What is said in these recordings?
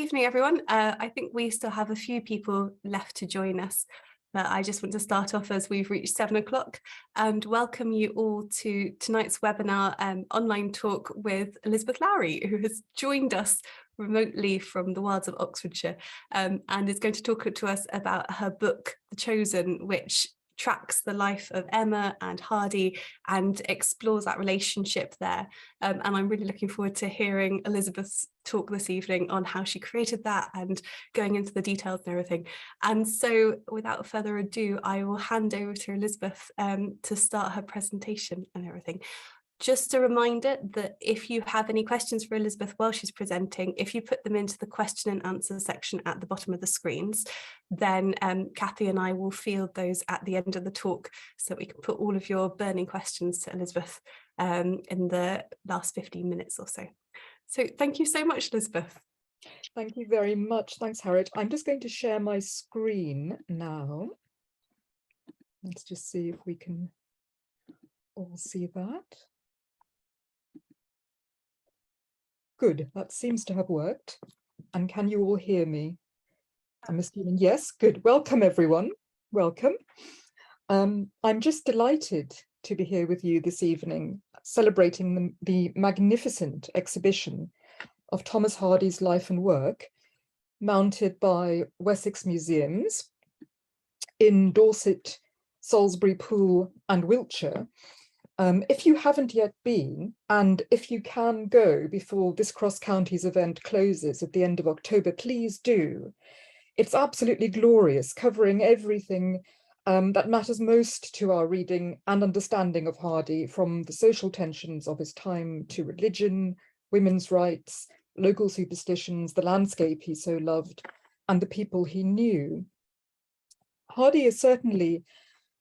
evening, everyone. I think we still have a few people left to join us, but I just want to start off as we've reached 7 o'clock and welcome you all to tonight's webinar online talk with Elizabeth Lowry, who has joined us remotely from the wilds of Oxfordshire and is going to talk to us about her book, The Chosen, which tracks the life of Emma and Hardy and explores that relationship there. And I'm really looking forward to hearing Elizabeth's talk this evening on how she created that and going into the details and everything. And so without further ado, I will hand over to Elizabeth to start her presentation and everything. Just a reminder that if you have any questions for Elizabeth while she's presenting, if you put them into the question and answer section at the bottom of the screens, then Kathy and I will field those at the end of the talk so that we can put all of your burning questions to Elizabeth in the last 15 minutes or so. So thank you so much, Elizabeth. Thank you very much. Thanks, Harriet. I'm just going to share my screen now. Let's just see if we can all see that. Good, that seems to have worked. And can you all hear me? I'm assuming yes, good. Welcome, everyone. Welcome. I'm just delighted to be here with you this evening, celebrating the magnificent exhibition of Thomas Hardy's life and work, mounted by Wessex Museums in Dorset, Salisbury, Poole, and Wiltshire. If you haven't yet been, and if you can go before this Cross Counties event closes at the end of October, please do. It's absolutely glorious, covering everything that matters most to our reading and understanding of Hardy, from the social tensions of his time to religion, women's rights, local superstitions, the landscape he so loved, and the people he knew. Hardy is certainly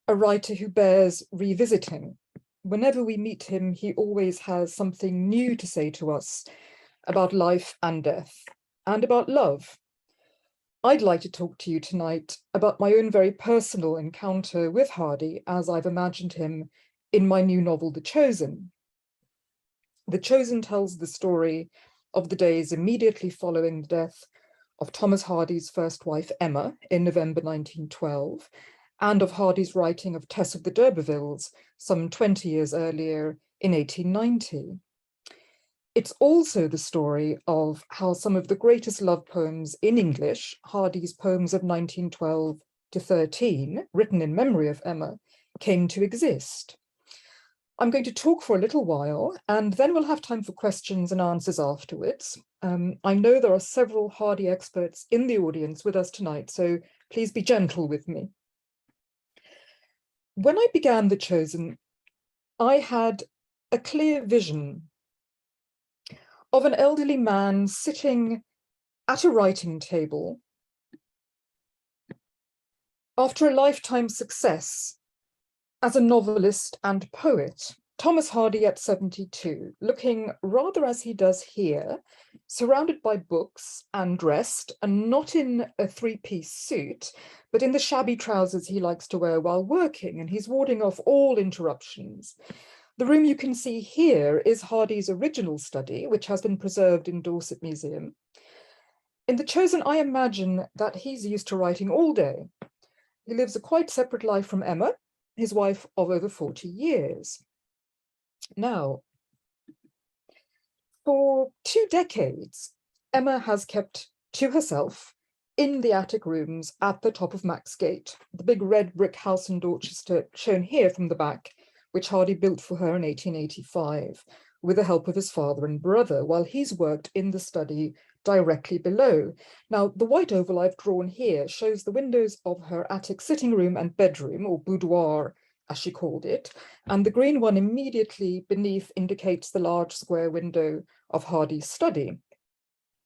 a writer who bears revisiting. Whenever we meet him, he always has something new to say to us about life and death, and about love. I'd like to talk to you tonight about my own very personal encounter with Hardy as I've imagined him in my new novel, The Chosen. The Chosen tells the story of the days immediately following the death of Thomas Hardy's first wife, Emma, in November 1912, and of Hardy's writing of Tess of the D'Urbervilles some 20 years earlier in 1890. It's also the story of how some of the greatest love poems in English, Hardy's poems of 1912 to 13, written in memory of Emma, came to exist. I'm going to talk for a little while, and then we'll have time for questions and answers afterwards. I know there are several Hardy experts in the audience with us tonight, so please be gentle with me. When I began The Chosen, I had a clear vision of an elderly man sitting at a writing table after a lifetime success as a novelist and poet. Thomas Hardy at 72, looking rather as he does here, surrounded by books and dressed, and not in a three-piece suit, but in the shabby trousers he likes to wear while working, and he's warding off all interruptions. The room you can see here is Hardy's original study, which has been preserved in Dorset Museum. In The Chosen, I imagine that he's used to writing all day. He lives a quite separate life from Emma, his wife of over 40 years. Now, for 2 decades, Emma has kept to herself in the attic rooms at the top of Maxgate, the big red brick house in Dorchester, shown here from the back, which Hardy built for her in 1885, with the help of his father and brother, while he's worked in the study directly below. Now, the white oval I've drawn here shows the windows of her attic sitting room and bedroom, or boudoir, as she called it, and the green one immediately beneath indicates the large square window of Hardy's study.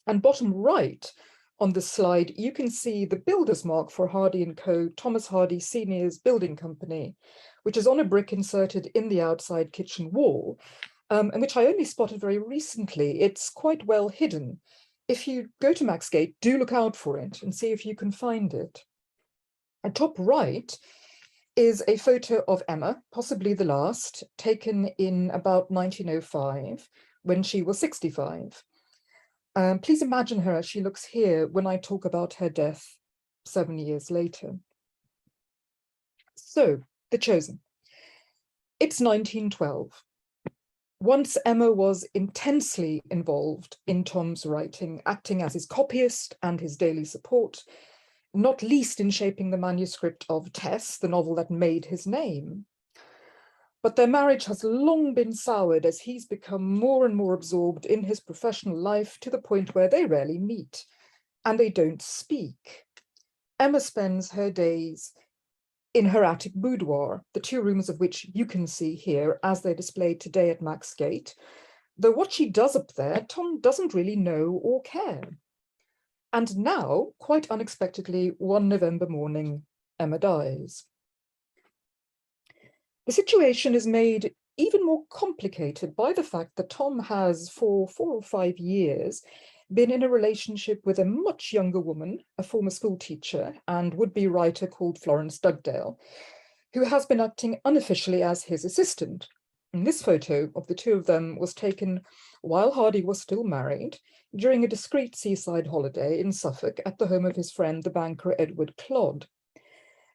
And bottom right on the slide, you can see the builder's mark for Hardy & Co., Thomas Hardy Senior's Building Company, which is on a brick inserted in the outside kitchen wall, and which I only spotted very recently. It's quite well hidden. If you go to Maxgate, do look out for it and see if you can find it. At top right is a photo of Emma, possibly the last, taken in about 1905, when she was 65. Please imagine her as she looks here when I talk about her death 7 years later. So, The Chosen. It's 1912. Once Emma was intensely involved in Tom's writing, acting as his copyist and his daily support, not least in shaping the manuscript of Tess, the novel that made his name. But their marriage has long been soured as he's become more and more absorbed in his professional life to the point where they rarely meet, and they don't speak. Emma spends her days in her attic boudoir, the 2 rooms of which you can see here as they're displayed today at Max Gate, though what she does up there, Tom doesn't really know or care. And now, quite unexpectedly, one November morning, Emma dies. The situation is made even more complicated by the fact that Tom has, for 4 or 5 years, been in a relationship with a much younger woman, a former school teacher and would-be writer called Florence Dugdale, who has been acting unofficially as his assistant. And this photo of the 2 of them was taken while Hardy was still married, during a discreet seaside holiday in Suffolk at the home of his friend, the banker Edward Clodd.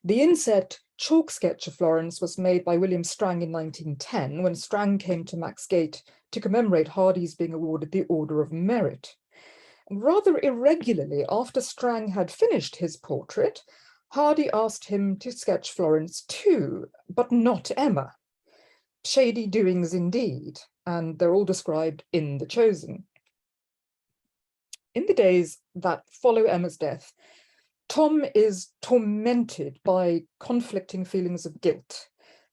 The inset chalk sketch of Florence was made by William Strang in 1910, when Strang came to Max Gate to commemorate Hardy's being awarded the Order of Merit. And rather irregularly, after Strang had finished his portrait, Hardy asked him to sketch Florence too, but not Emma. Shady doings indeed, and they're all described in The Chosen. In the days that follow Emma's death, Tom is tormented by conflicting feelings of guilt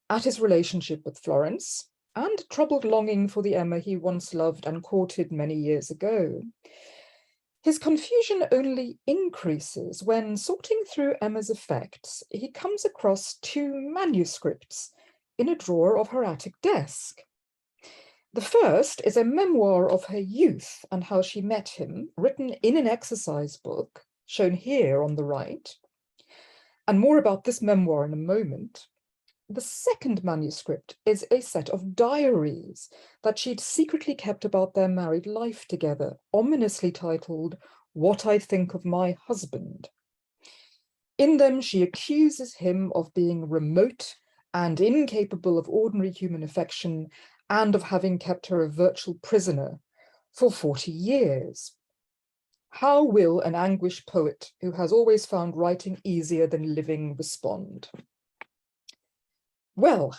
at his relationship with Florence and troubled longing for the Emma he once loved and courted many years ago. His confusion only increases when, sorting through Emma's effects, he comes across 2 manuscripts in a drawer of her attic desk. The first is a memoir of her youth and how she met him, written in an exercise book, shown here on the right, and more about this memoir in a moment. The second manuscript is a set of diaries that she'd secretly kept about their married life together, ominously titled, "What I Think of My Husband." In them, she accuses him of being remote and incapable of ordinary human affection and of having kept her a virtual prisoner for 40 years. How will an anguished poet who has always found writing easier than living respond? Well,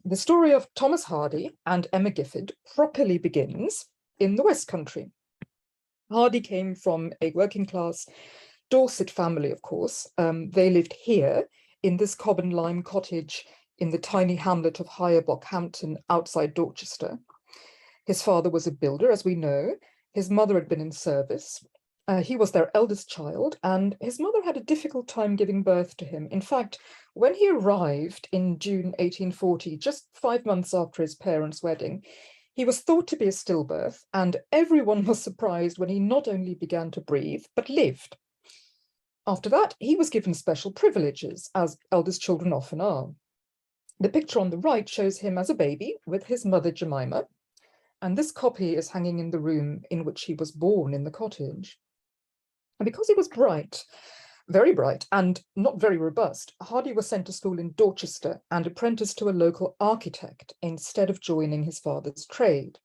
the story of Thomas Hardy and Emma Gifford properly begins in the West Country. Hardy came from a working class Dorset family, of course. They lived here in this cob and lime cottage in the tiny hamlet of Higher Bockhampton outside Dorchester. His father was a builder, as we know. His mother had been in service. He was their eldest child, and his mother had a difficult time giving birth to him. In fact, when he arrived in June 1840, just 5 months after his parents' wedding, he was thought to be a stillbirth, and everyone was surprised when he not only began to breathe, but lived. After that, he was given special privileges, as eldest children often are. The picture on the right shows him as a baby with his mother Jemima, and this copy is hanging in the room in which he was born in the cottage. And because he was bright, very bright, and not very robust, Hardy was sent to school in Dorchester and apprenticed to a local architect instead of joining his father's trade.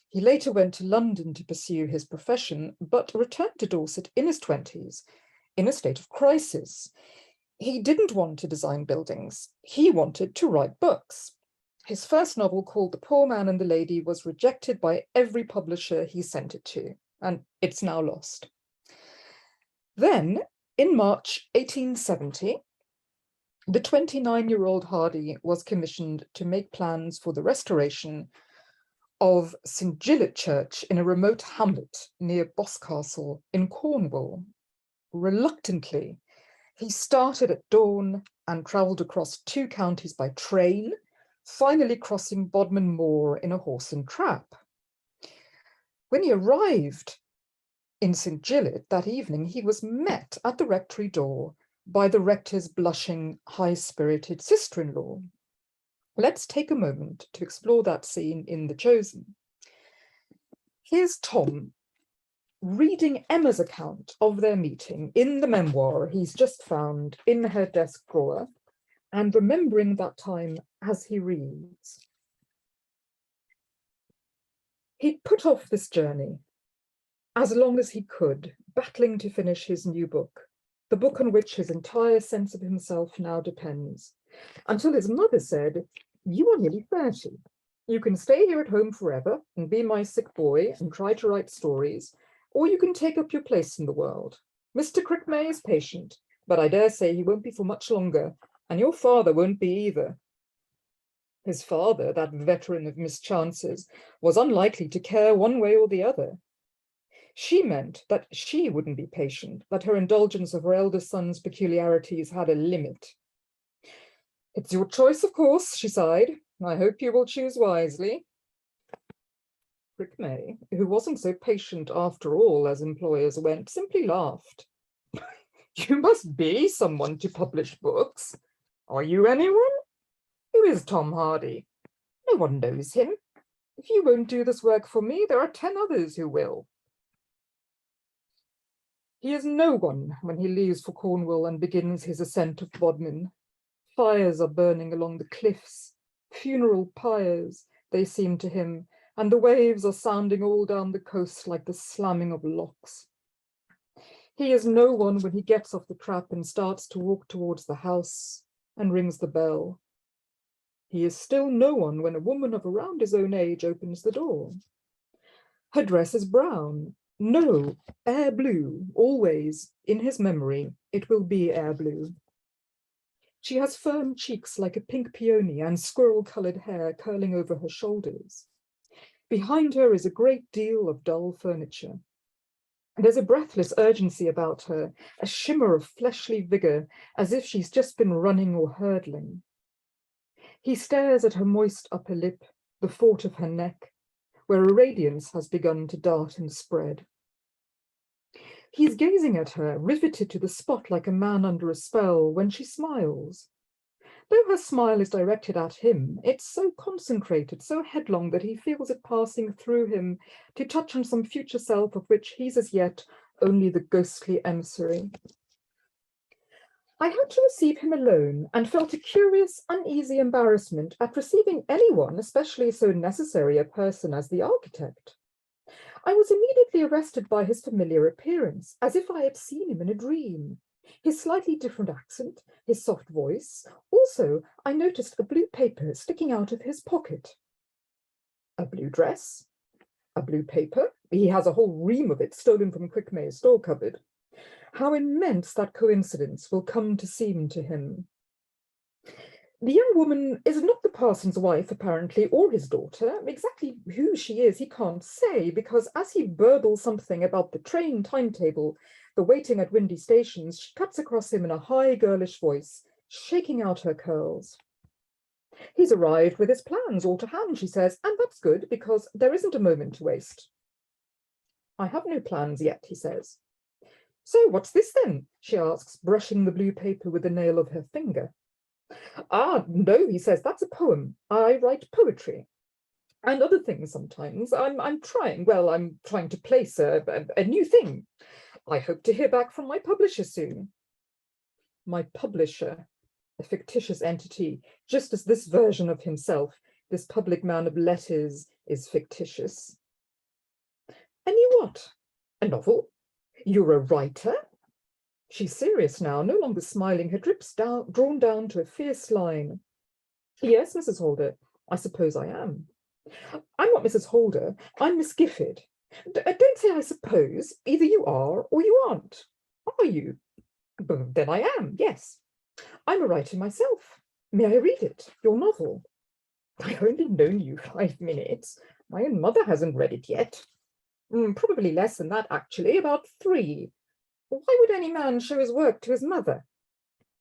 He later went to London to pursue his profession, but returned to Dorset in his 20s, in a state of crisis. He didn't want to design buildings. He wanted to write books. His first novel, called The Poor Man and the Lady, was rejected by every publisher he sent it to, and it's now lost. Then, in March 1870, the 29-year-old Hardy was commissioned to make plans for the restoration of St. Gillet Church in a remote hamlet near Boscastle in Cornwall. Reluctantly, he started at dawn and travelled across 2 counties by train, finally crossing Bodmin Moor in a horse and trap. When he arrived in St. Gillet that evening, he was met at the rectory door by the rector's blushing, high-spirited sister-in-law. Let's take a moment to explore that scene in The Chosen. Here's Tom, reading Emma's account of their meeting in the memoir he's just found in her desk drawer, and remembering that time as he reads. He'd put off this journey as long as he could, battling to finish his new book, the book on which his entire sense of himself now depends, until his mother said, "You are nearly 30. You can stay here at home forever and be my sick boy and try to write stories, or you can take up your place in the world. Mr. Crickmay is patient, but I dare say he won't be for much longer, and your father won't be either." His father, that veteran of mischances, was unlikely to care one way or the other. She meant that she wouldn't be patient, that her indulgence of her eldest son's peculiarities had a limit. "It's your choice, of course," she sighed. "I hope you will choose wisely." Crickmay, who wasn't so patient after all as employers went, simply laughed. "You must be someone to publish books. Are you anyone? Who is Tom Hardy? No one knows him. If you won't do this work for me, there are 10 others who will." He is no one when he leaves for Cornwall and begins his ascent of Bodmin. Fires are burning along the cliffs, funeral pyres, they seem to him, and the waves are sounding all down the coast like the slamming of locks. He is no one when he gets off the trap and starts to walk towards the house and rings the bell. He is still no one when a woman of around his own age opens the door. Her dress is brown. No, air blue, always, in his memory, it will be air blue. She has firm cheeks like a pink peony and squirrel-colored hair curling over her shoulders. Behind her is a great deal of dull furniture. There's a breathless urgency about her, a shimmer of fleshly vigor, as if she's just been running or hurdling. He stares at her moist upper lip, the fort of her neck, where a radiance has begun to dart and spread. He's gazing at her, riveted to the spot like a man under a spell, when she smiles. Though her smile is directed at him, it's so concentrated, so headlong, that he feels it passing through him to touch on some future self of which he's as yet only the ghostly emissary. I had to receive him alone, and felt a curious, uneasy embarrassment at receiving anyone, especially so necessary a person as the architect. I was immediately arrested by his familiar appearance, as if I had seen him in a dream. His slightly different accent, his soft voice. Also, I noticed a blue paper sticking out of his pocket. A blue dress, a blue paper. He has a whole ream of it stolen from Crickmay's store cupboard. How immense that coincidence will come to seem to him. The young woman is not the parson's wife, apparently, or his daughter. Exactly who she is, he can't say, because as he burbles something about the train timetable, the waiting at windy stations, she cuts across him in a high, girlish voice, shaking out her curls. He's arrived with his plans all to hand, she says, and that's good, because there isn't a moment to waste. I have no plans yet, he says. So what's this then? She asks, brushing the blue paper with the nail of her finger. Ah, no, he says, that's a poem. I write poetry. And other things sometimes. I'm trying to place a new thing. I hope to hear back from my publisher soon. My publisher, a fictitious entity, just as this version of himself, this public man of letters, is fictitious. A new what? A novel? You're a writer? She's serious now, no longer smiling, her lips drawn down to a fierce line. Yes, Mrs. Holder, I suppose I am. I'm not Mrs. Holder, I'm Miss Gifford. Don't say I suppose, either you are or you aren't. Are you? Then I am, yes. I'm a writer myself. May I read it, your novel? I've only known you 5 minutes. My own mother hasn't read it yet. Probably less than that, actually, about 3. Why would any man show his work to his mother?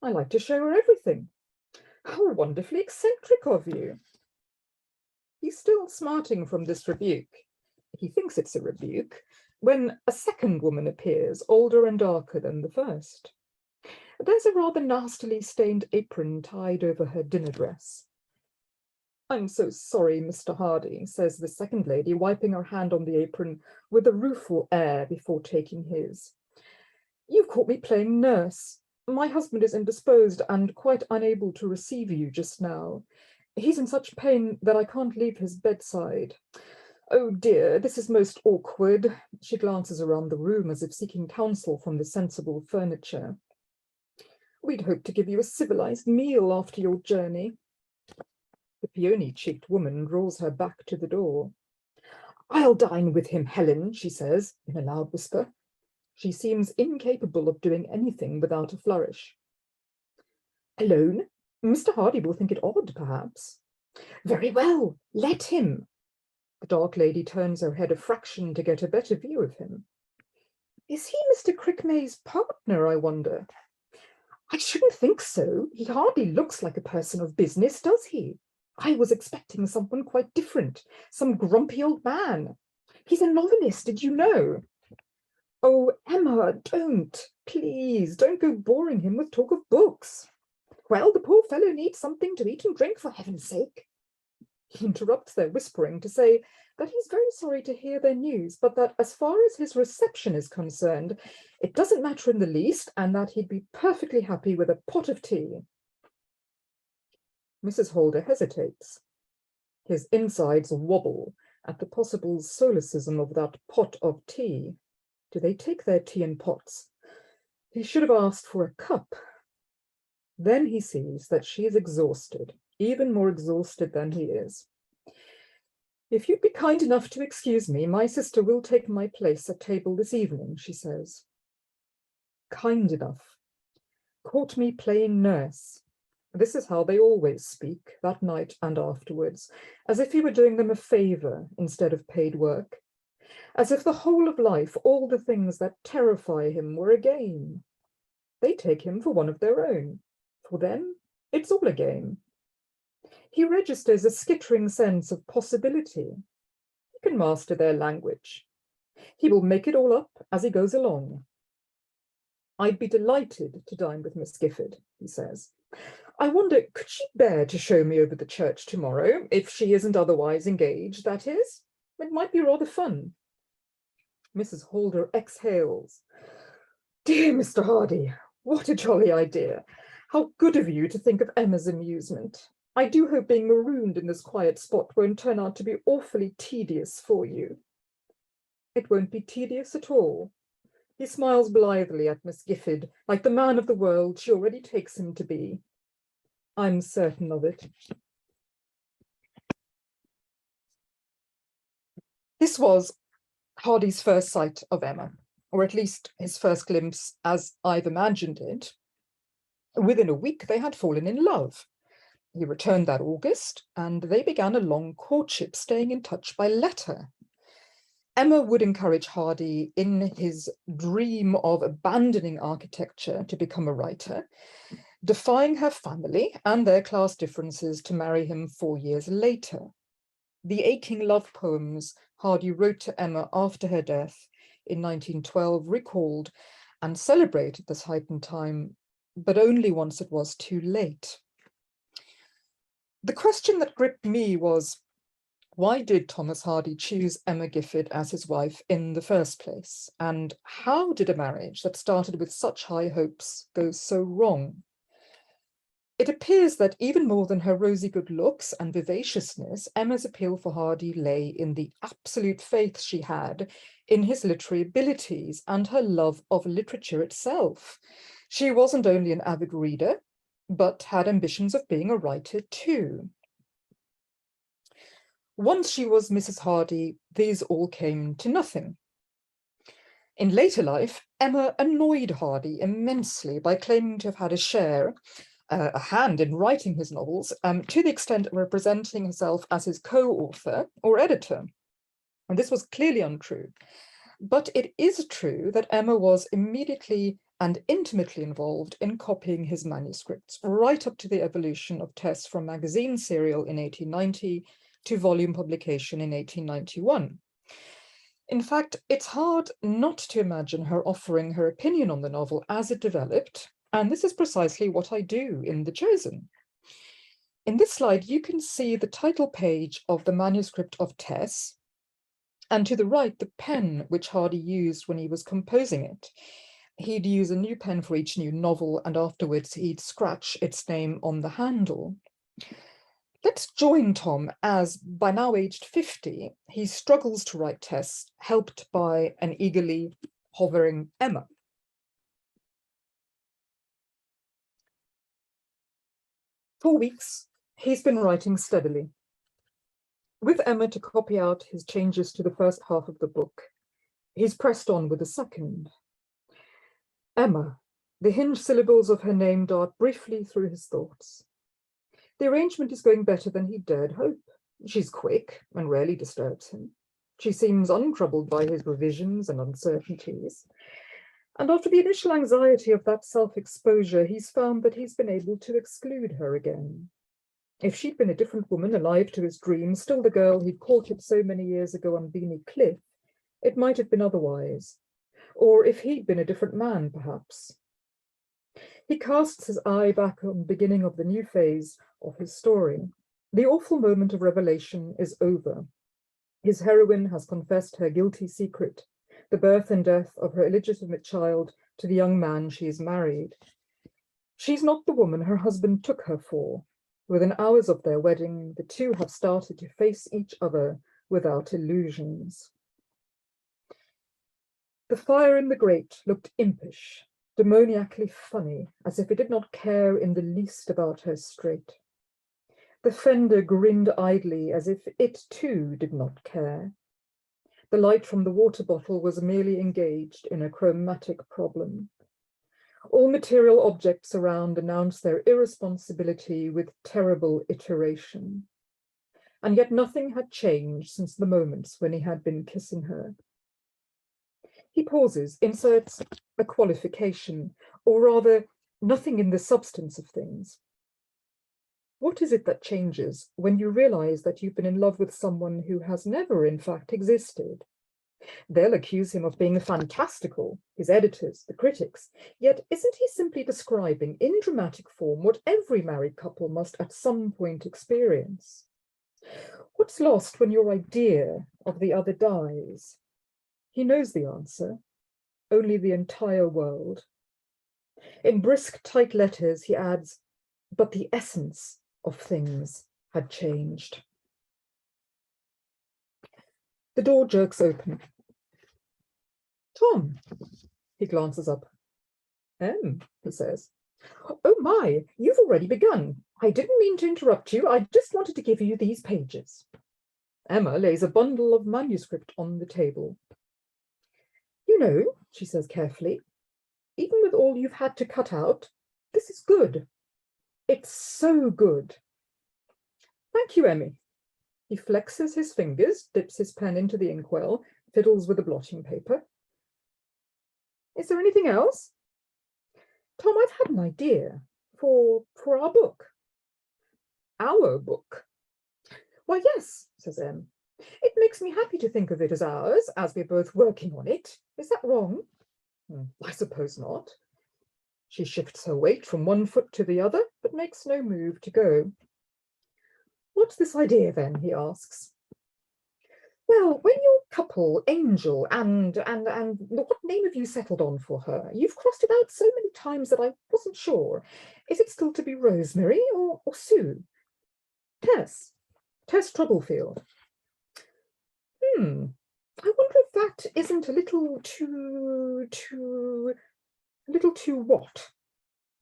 I like to show her everything. How wonderfully eccentric of you. He's still smarting from this rebuke. He thinks it's a rebuke, when a second woman appears, older and darker than the first. There's a rather nastily stained apron tied over her dinner dress. I'm so sorry, Mr. Hardy, says the second lady, wiping her hand on the apron with a rueful air before taking his. You've caught me playing nurse. My husband is indisposed and quite unable to receive you just now. He's in such pain that I can't leave his bedside. Oh dear, this is most awkward. She glances around the room as if seeking counsel from the sensible furniture. We'd hoped to give you a civilized meal after your journey. The peony-cheeked woman draws her back to the door. I'll dine with him, Helen, she says in a loud whisper. She seems incapable of doing anything without a flourish. Alone? Mr. Hardy will think it odd, perhaps. Very well, let him. The dark lady turns her head a fraction to get a better view of him. Is he Mr. Crickmay's partner, I wonder? I shouldn't think so. He hardly looks like a person of business, does he? I was expecting someone quite different, some grumpy old man. He's a novelist, did you know? Oh, Emma, don't. Please, don't go boring him with talk of books. Well, the poor fellow needs something to eat and drink, for heaven's sake. He interrupts their whispering to say that he's very sorry to hear their news, but that as far as his reception is concerned, it doesn't matter in the least, and that he'd be perfectly happy with a pot of tea. Mrs. Holder hesitates. His insides wobble at the possible solecism of that pot of tea. Do they take their tea in pots? He should have asked for a cup. Then he sees that she is exhausted, even more exhausted than he is. If you'd be kind enough to excuse me, my sister will take my place at table this evening, she says. Kind enough. Caught me playing nurse. This is how they always speak, that night and afterwards, as if he were doing them a favor instead of paid work. As if the whole of life, all the things that terrify him, were a game. They take him for one of their own. For them, it's all a game. He registers a skittering sense of possibility. He can master their language. He will make it all up as he goes along. I'd be delighted to dine with Miss Gifford, he says. I wonder, could she bear to show me over the church tomorrow, if she isn't otherwise engaged, that is? It might be rather fun. Mrs. Holder exhales. Dear Mr. Hardy, what a jolly idea. How good of you to think of Emma's amusement. I do hope being marooned in this quiet spot won't turn out to be awfully tedious for you. It won't be tedious at all. He smiles blithely at Miss Gifford, like the man of the world she already takes him to be. I'm certain of it. This was Hardy's first sight of Emma, or at least his first glimpse as I've imagined it. Within a week, they had fallen in love. He returned that August, and they began a long courtship, staying in touch by letter. Emma would encourage Hardy in his dream of abandoning architecture to become a writer, defying her family and their class differences to marry him 4 years later. The aching love poems Hardy wrote to Emma after her death in 1912 recalled and celebrated this heightened time, but only once it was too late. The question that gripped me was, why did Thomas Hardy choose Emma Gifford as his wife in the first place? And how did a marriage that started with such high hopes go so wrong? It appears that even more than her rosy good looks and vivaciousness, Emma's appeal for Hardy lay in the absolute faith she had in his literary abilities and her love of literature itself. She wasn't only an avid reader, but had ambitions of being a writer too. Once she was Mrs. Hardy, these all came to nothing. In later life, Emma annoyed Hardy immensely by claiming to have had a hand in writing his novels, to the extent of representing herself as his co-author or editor. And this was clearly untrue. But it is true that Emma was immediately and intimately involved in copying his manuscripts, right up to the evolution of Tess from magazine serial in 1890 to volume publication in 1891. In fact, it's hard not to imagine her offering her opinion on the novel as it developed, and this is precisely what I do in The Chosen. In this slide, you can see the title page of the manuscript of Tess, and to the right, the pen which Hardy used when he was composing it. He'd use a new pen for each new novel, and afterwards he'd scratch its name on the handle. Let's join Tom as, by now aged 50, he struggles to write Tess, helped by an eagerly hovering Emma. For weeks, he's been writing steadily, with Emma to copy out his changes to the first half of the book. He's pressed on with the second. Emma, the hinged syllables of her name dart briefly through his thoughts. The arrangement is going better than he dared hope. She's quick and rarely disturbs him. She seems untroubled by his revisions and uncertainties. And after the initial anxiety of that self-exposure, he's found that he's been able to exclude her again. If she'd been a different woman, alive to his dreams, still the girl he'd courted so many years ago on Beanie Cliff, it might have been otherwise. Or if he'd been a different man, perhaps. He casts his eye back on the beginning of the new phase of his story. The awful moment of revelation is over. His heroine has confessed her guilty secret, the birth and death of her illegitimate child, to the young man she is married. She's not the woman her husband took her for. Within hours of their wedding, the two have started to face each other without illusions. The fire in the grate looked impish, demoniacally funny, as if it did not care in the least about her strait. The fender grinned idly, as if it too did not care. The light from the water bottle was merely engaged in a chromatic problem. All material objects around announced their irresponsibility with terrible iteration. And yet nothing had changed since the moments when he had been kissing her. He pauses, inserts a qualification, or rather, nothing in the substance of things. What is it that changes when you realize that you've been in love with someone who has never, in fact, existed? They'll accuse him of being fantastical, his editors, the critics, yet isn't he simply describing in dramatic form what every married couple must at some point experience? What's lost when your idea of the other dies? He knows the answer, only the entire world. In brisk, tight letters, he adds, but the essence of things had changed. The door jerks open. Tom, he glances up. He says. Oh my, you've already begun. I didn't mean to interrupt you. I just wanted to give you these pages. Emma lays a bundle of manuscript on the table. You know, she says carefully, even with all you've had to cut out, this is good. It's so good. Thank you, Emmy. He flexes his fingers, dips his pen into the inkwell, fiddles with the blotting paper. Is there anything else? Tom, I've had an idea for our book. Our book? Why, yes, says Em. It makes me happy to think of it as ours, as we're both working on it. Is that wrong? I suppose not. She shifts her weight from one foot to the other, but makes no move to go. What's this idea, then? He asks. Well, when your couple, Angel, and what name have you settled on for her? You've crossed it out so many times that I wasn't sure. Is it still to be Rosemary or Sue? Tess. Tess Troublefield. I wonder if that isn't a little too what?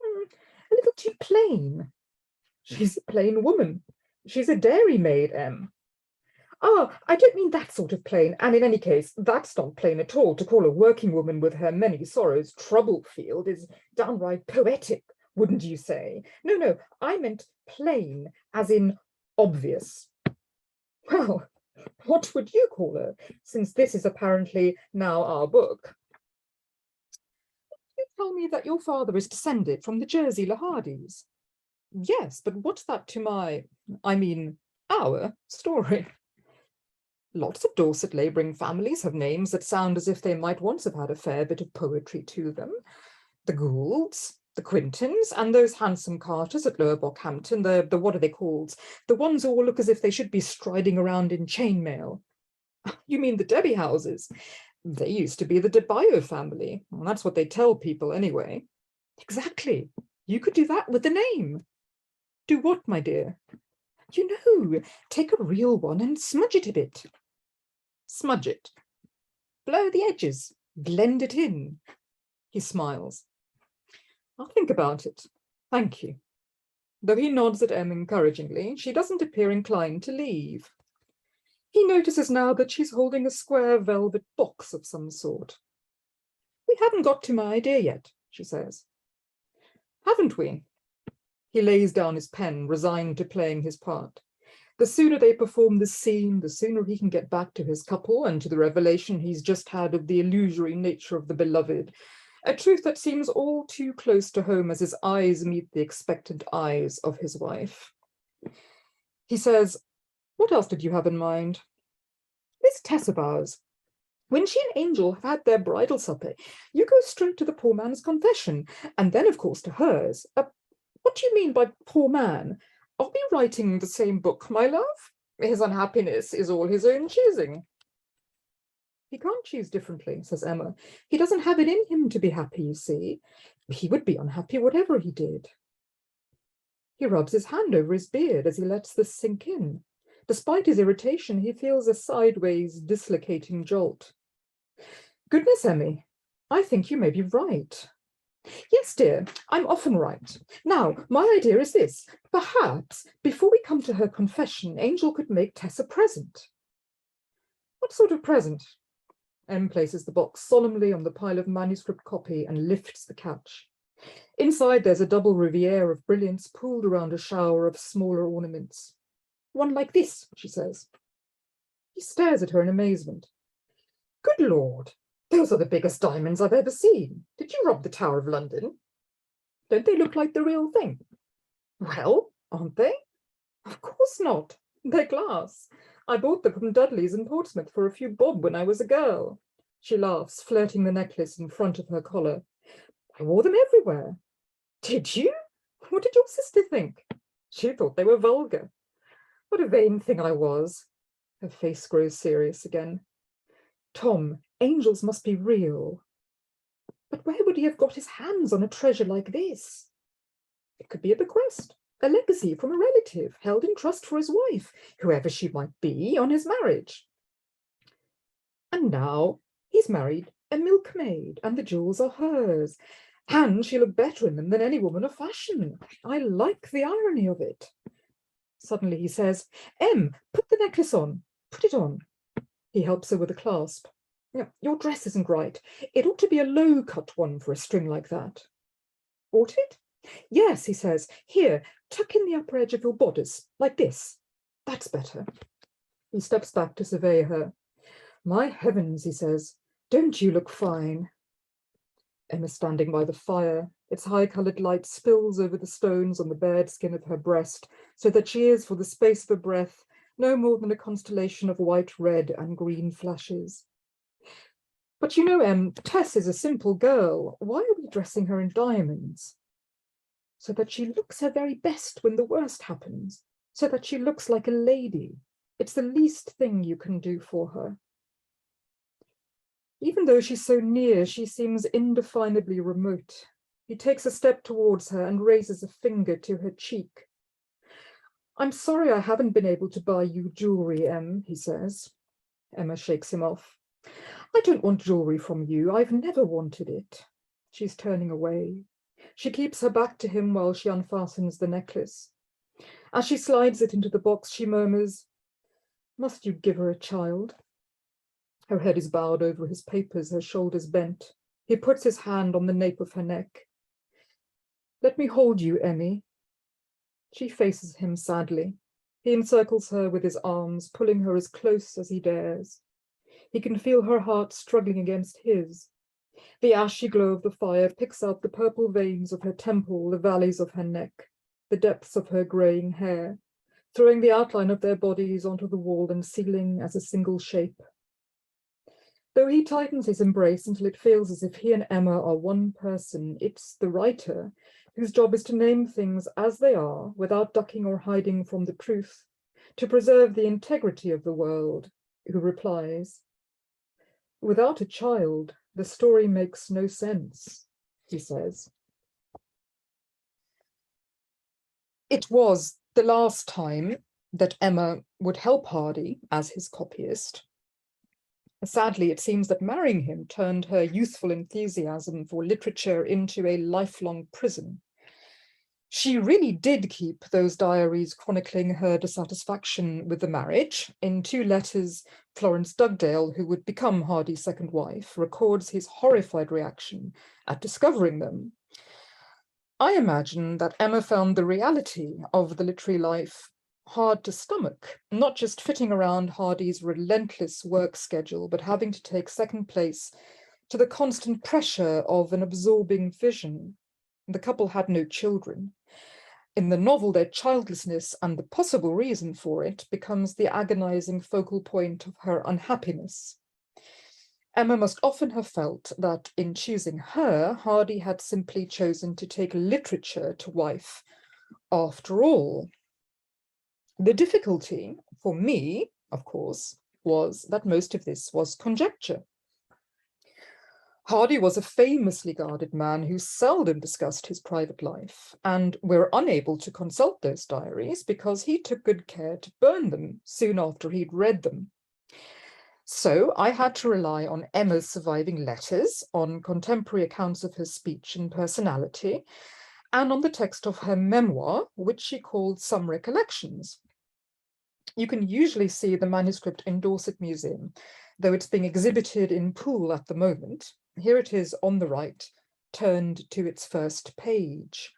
A little too plain. She's a plain woman. She's a dairymaid, Em. Oh, I don't mean that sort of plain, and in any case, that's not plain at all. To call a working woman with her many sorrows Troublefield is downright poetic, wouldn't you say? No, I meant plain, as in obvious. Well, what would you call her, since this is apparently now our book? You tell me that your father is descended from the Jersey Lahardis. Yes, but what's that to our story? Lots of Dorset labouring families have names that sound as if they might once have had a fair bit of poetry to them. The Goulds, The Quintons and those handsome Carters at Lower Bockhampton, the what are they called? The ones who all look as if they should be striding around in chainmail. You mean the Debbie houses? They used to be the DeBio family. Well, that's what they tell people anyway. Exactly. You could do that with the name. Do what, my dear? You know, take a real one and smudge it a bit. Smudge it. Blur the edges. Blend it in. He smiles. I'll think about it. Thank you. Though he nods at Em encouragingly, she doesn't appear inclined to leave. He notices now that she's holding a square velvet box of some sort. We haven't got to my idea yet, she says. Haven't we? He lays down his pen, resigned to playing his part. The sooner they perform this scene, the sooner he can get back to his couple and to the revelation he's just had of the illusory nature of the beloved, a truth that seems all too close to home as his eyes meet the expectant eyes of his wife. He says, what else did you have in mind? This Tess of ours. When she and Angel have had their bridal supper, you go straight to the poor man's confession, and then, of course, to hers. What do you mean by poor man? Are we writing the same book, my love? His unhappiness is all his own choosing. He can't choose differently, says Emma. He doesn't have it in him to be happy, you see. He would be unhappy whatever he did. He rubs his hand over his beard as he lets this sink in. Despite his irritation, he feels a sideways, dislocating jolt. Goodness, Emmy, I think you may be right. Yes, dear, I'm often right. Now, my idea is this. Perhaps, before we come to her confession, Angel could make Tess a present. What sort of present? Em places the box solemnly on the pile of manuscript copy and lifts the catch. Inside, there's a double riviere of brilliants pooled around a shower of smaller ornaments. One like this, she says. He stares at her in amazement. Good Lord, those are the biggest diamonds I've ever seen. Did you rob the Tower of London? Don't they look like the real thing? Well, aren't they? Of course not. They're glass. I bought them from Dudley's in Portsmouth for a few bob when I was a girl. She laughs, flirting the necklace in front of her collar. I wore them everywhere. Did you? What did your sister think? She thought they were vulgar. What a vain thing I was. Her face grows serious again. Tom, angels must be real. But where would he have got his hands on a treasure like this? It could be a bequest, a legacy from a relative held in trust for his wife, whoever she might be, on his marriage. And now he's married a milkmaid, and the jewels are hers. And she'll look better in them than any woman of fashion. I like the irony of it. Suddenly he says, Em, put the necklace on. Put it on. He helps her with a clasp. Your dress isn't right. It ought to be a low-cut one for a string like that. Ought it? Yes, he says. Here, tuck in the upper edge of your bodice, like this. That's better. He steps back to survey her. My heavens, he says, don't you look fine? Emma's standing by the fire. Its high-coloured light spills over the stones on the bared skin of her breast, so that she is, for the space of a breath, no more than a constellation of white, red, and green flashes. But you know, Em, Tess is a simple girl. Why are we dressing her in diamonds? So that she looks her very best when the worst happens, so that she looks like a lady. It's the least thing you can do for her. Even though she's so near, she seems indefinably remote. He takes a step towards her and raises a finger to her cheek. I'm sorry I haven't been able to buy you jewellery, Em, he says. Emma shakes him off. I don't want jewellery from you. I've never wanted it. She's turning away. She keeps her back to him while she unfastens the necklace. As she slides it into the box, she murmurs, must you give her a child? Her head is bowed over his papers, her shoulders bent. He puts his hand on the nape of her neck. Let me hold you, Emmy. She faces him sadly. He encircles her with his arms, pulling her as close as he dares. He can feel her heart struggling against his. The ashy glow of the fire picks out the purple veins of her temple, the valleys of her neck, the depths of her greying hair, throwing the outline of their bodies onto the wall and ceiling as a single shape. Though he tightens his embrace until it feels as if he and Emma are one person, it's the writer whose job is to name things as they are without ducking or hiding from the truth, to preserve the integrity of the world, who replies, "Without a child, the story makes no sense," he says. It was the last time that Emma would help Hardy as his copyist. Sadly, it seems that marrying him turned her youthful enthusiasm for literature into a lifelong prison. She really did keep those diaries chronicling her dissatisfaction with the marriage. In 2 letters, Florence Dugdale, who would become Hardy's second wife, records his horrified reaction at discovering them. I imagine that Emma found the reality of the literary life hard to stomach, not just fitting around Hardy's relentless work schedule, but having to take second place to the constant pressure of an absorbing vision. The couple had no children. In the novel, their childlessness and the possible reason for it becomes the agonizing focal point of her unhappiness. Emma must often have felt that in choosing her, Hardy had simply chosen to take literature to wife after all. The difficulty for me, of course, was that most of this was conjecture. Hardy was a famously guarded man who seldom discussed his private life, and we're unable to consult those diaries because he took good care to burn them soon after he'd read them. So I had to rely on Emma's surviving letters, on contemporary accounts of her speech and personality, and on the text of her memoir, which she called Some Recollections. You can usually see the manuscript in Dorset Museum, though it's being exhibited in Poole at the moment. Here it is on the right, turned to its first page.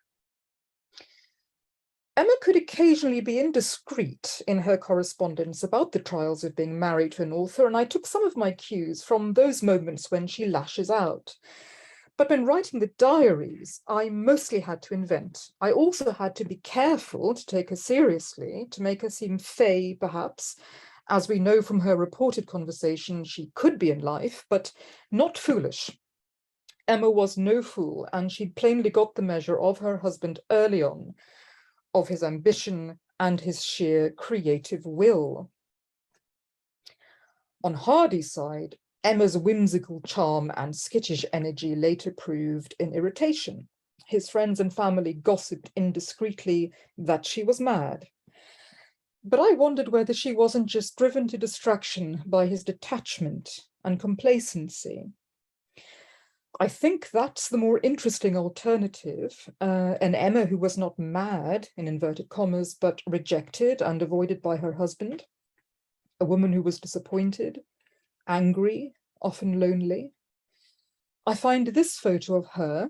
Emma could occasionally be indiscreet in her correspondence about the trials of being married to an author, and I took some of my cues from those moments when she lashes out. But when writing the diaries, I mostly had to invent. I also had to be careful to take her seriously, to make her seem fey, perhaps. As we know from her reported conversation, she could be in life, but not foolish. Emma was no fool, and she'd plainly got the measure of her husband early on, of his ambition and his sheer creative will. On Hardy's side, Emma's whimsical charm and skittish energy later proved an irritation. His friends and family gossiped indiscreetly that she was mad. But I wondered whether she wasn't just driven to distraction by his detachment and complacency. I think that's the more interesting alternative, an Emma who was not mad, in inverted commas, but rejected and avoided by her husband, a woman who was disappointed, angry, often lonely. I find this photo of her,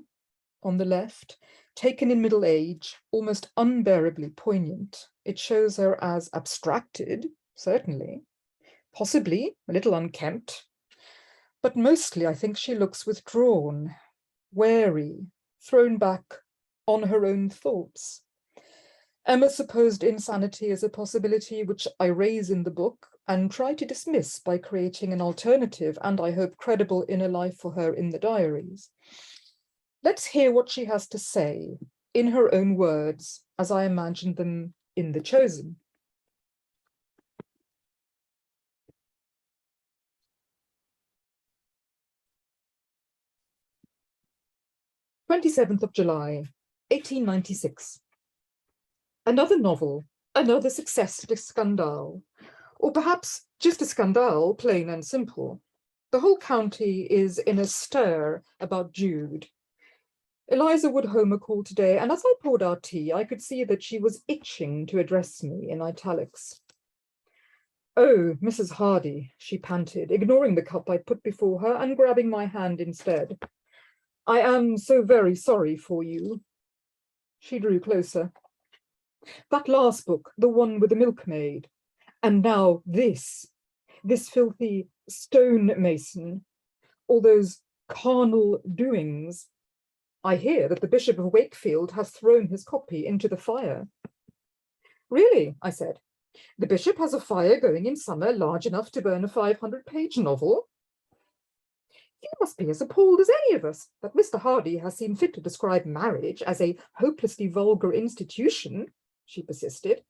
on the left, taken in middle age, almost unbearably poignant. It shows her as abstracted, certainly, possibly a little unkempt, but mostly I think she looks withdrawn, wary, thrown back on her own thoughts. Emma's supposed insanity is a possibility which I raise in the book and try to dismiss by creating an alternative and, I hope, credible inner life for her in the diaries. Let's hear what she has to say in her own words, as I imagined them in The Chosen. July 27th, 1896. Another novel, another successless scandal, or perhaps just a scandal, plain and simple. The whole county is in a stir about Jude. Eliza Woodhomer called today, and as I poured our tea, I could see that she was itching to address me in italics. "Oh, Mrs. Hardy," she panted, ignoring the cup I put before her and grabbing my hand instead. "I am so very sorry for you." She drew closer. "That last book, the one with the milkmaid, and now this filthy stonemason, all those carnal doings. I hear that the Bishop of Wakefield has thrown his copy into the fire." "Really?" I said. "The bishop has a fire going in summer large enough to burn a 500-page novel?" You must be as appalled as any of us that Mr. Hardy has seen fit to describe marriage as a hopelessly vulgar institution, she persisted.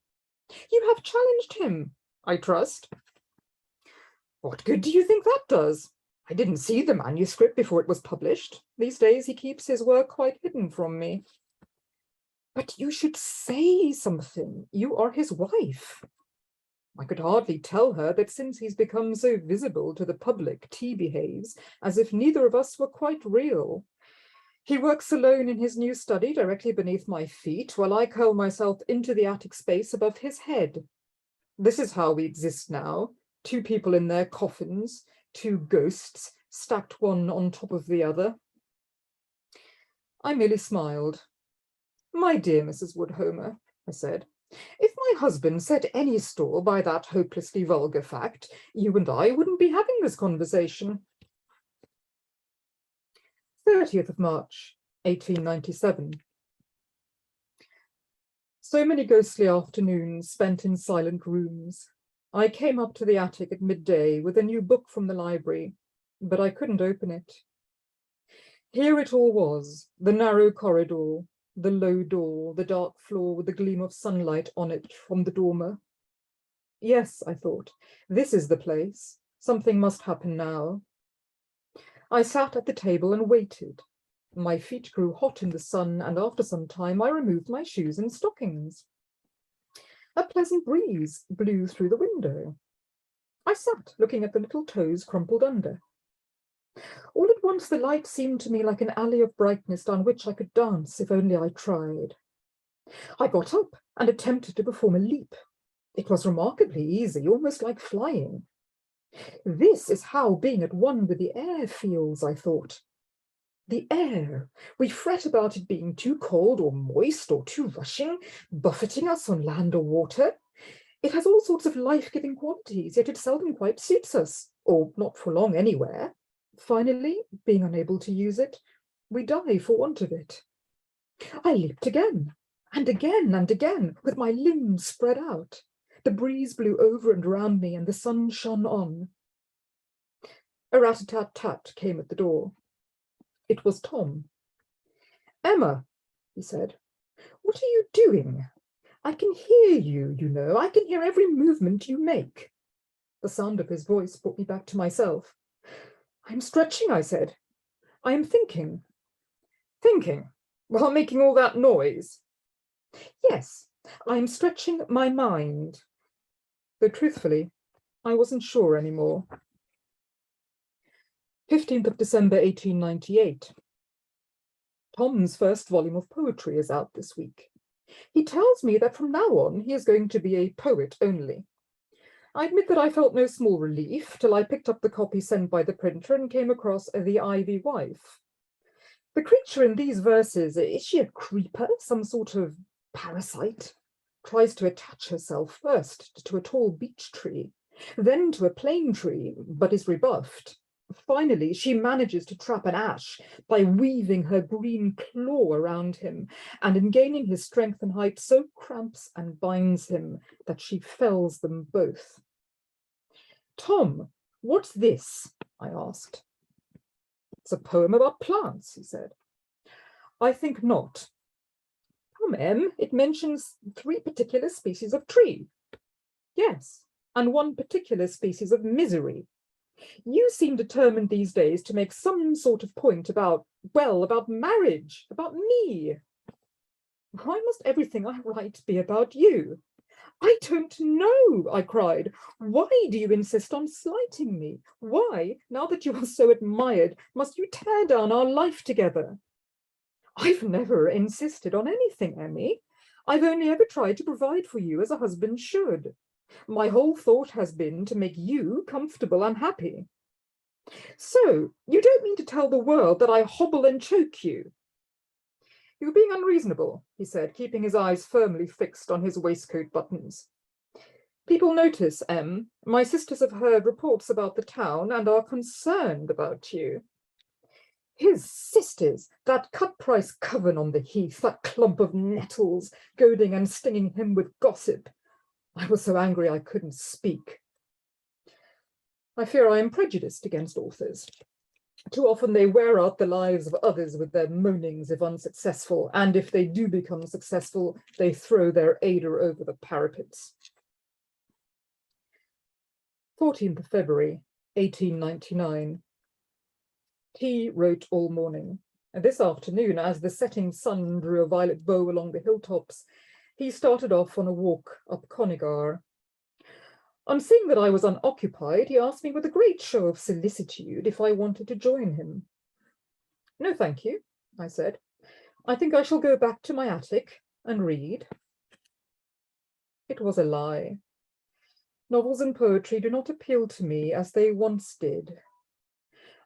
You have challenged him, I trust. What good do you think that does? I didn't see the manuscript before it was published. These days he keeps his work quite hidden from me. But you should say something. You are his wife. I could hardly tell her that since he's become so visible to the public, he behaves as if neither of us were quite real. He works alone in his new study directly beneath my feet, while I curl myself into the attic space above his head. This is how we exist now, two people in their coffins, two ghosts, stacked one on top of the other. I merely smiled. My dear Mrs. Woodhomer, I said, if my husband set any store by that hopelessly vulgar fact, you and I wouldn't be having this conversation. 30th of March, 1897. So many ghostly afternoons spent in silent rooms. I came up to the attic at midday with a new book from the library, but I couldn't open it. Here it all was, the narrow corridor, the low door, the dark floor with the gleam of sunlight on it from the dormer. Yes, I thought, this is the place. Something must happen now. I sat at the table and waited. My feet grew hot in the sun, and after some time I removed my shoes and stockings. A pleasant breeze blew through the window. I sat looking at the little toes crumpled under. All at once the light seemed to me like an alley of brightness down which I could dance if only I tried. I got up and attempted to perform a leap. It was remarkably easy, almost like flying. This is how being at one with the air feels, I thought. The air. We fret about it being too cold or moist or too rushing, buffeting us on land or water. It has all sorts of life-giving qualities, yet it seldom quite suits us, or not for long anywhere. Finally, being unable to use it, we die for want of it. I leaped again, and again, and again, with my limbs spread out. The breeze blew over and round me, and the sun shone on. A rat-a-tat-tat came at the door. It was Tom. Emma, he said, what are you doing? I can hear you, you know. I can hear every movement you make. The sound of his voice brought me back to myself. I'm stretching, I said. I am thinking. Thinking? While making all that noise? Yes, I am stretching my mind. Though truthfully, I wasn't sure anymore. 15th of December, 1898. Tom's first volume of poetry is out this week. He tells me that from now on he is going to be a poet only. I admit that I felt no small relief till I picked up the copy sent by the printer and came across The Ivy Wife. The creature in these verses, is she a creeper, some sort of parasite? Tries to attach herself first to a tall beech tree, then to a plane tree, but is rebuffed. Finally, she manages to trap an ash by weaving her green claw around him, and in gaining his strength and height, so cramps and binds him that she fells them both. Tom, what's this? I asked. It's a poem about plants, he said. I think not. Come, Em, it mentions 3 particular species of tree. Yes, and 1 particular species of misery. You seem determined these days to make some sort of point about, well, about marriage, about me. Why must everything I write be about you? I don't know, I cried. Why do you insist on slighting me? Why, now that you are so admired, must you tear down our life together? I've never insisted on anything, Emmy. I've only ever tried to provide for you as a husband should. My whole thought has been to make you comfortable and happy. So, you don't mean to tell the world that I hobble and choke you? You're being unreasonable, he said, keeping his eyes firmly fixed on his waistcoat buttons. People notice, Em. My sisters have heard reports about the town and are concerned about you. His sisters, that cut-price coven on the heath, that clump of nettles, goading and stinging him with gossip. I was so angry I couldn't speak. I fear I am prejudiced against authors. Too often they wear out the lives of others with their moanings if unsuccessful, and if they do become successful, they throw their aider over the parapets. 14th of February, 1899. T wrote all morning, and this afternoon, as the setting sun drew a violet bow along the hilltops, he started off on a walk up Conigar. On seeing that I was unoccupied, he asked me with a great show of solicitude if I wanted to join him. No, thank you, I said. I think I shall go back to my attic and read. It was a lie. Novels and poetry do not appeal to me as they once did.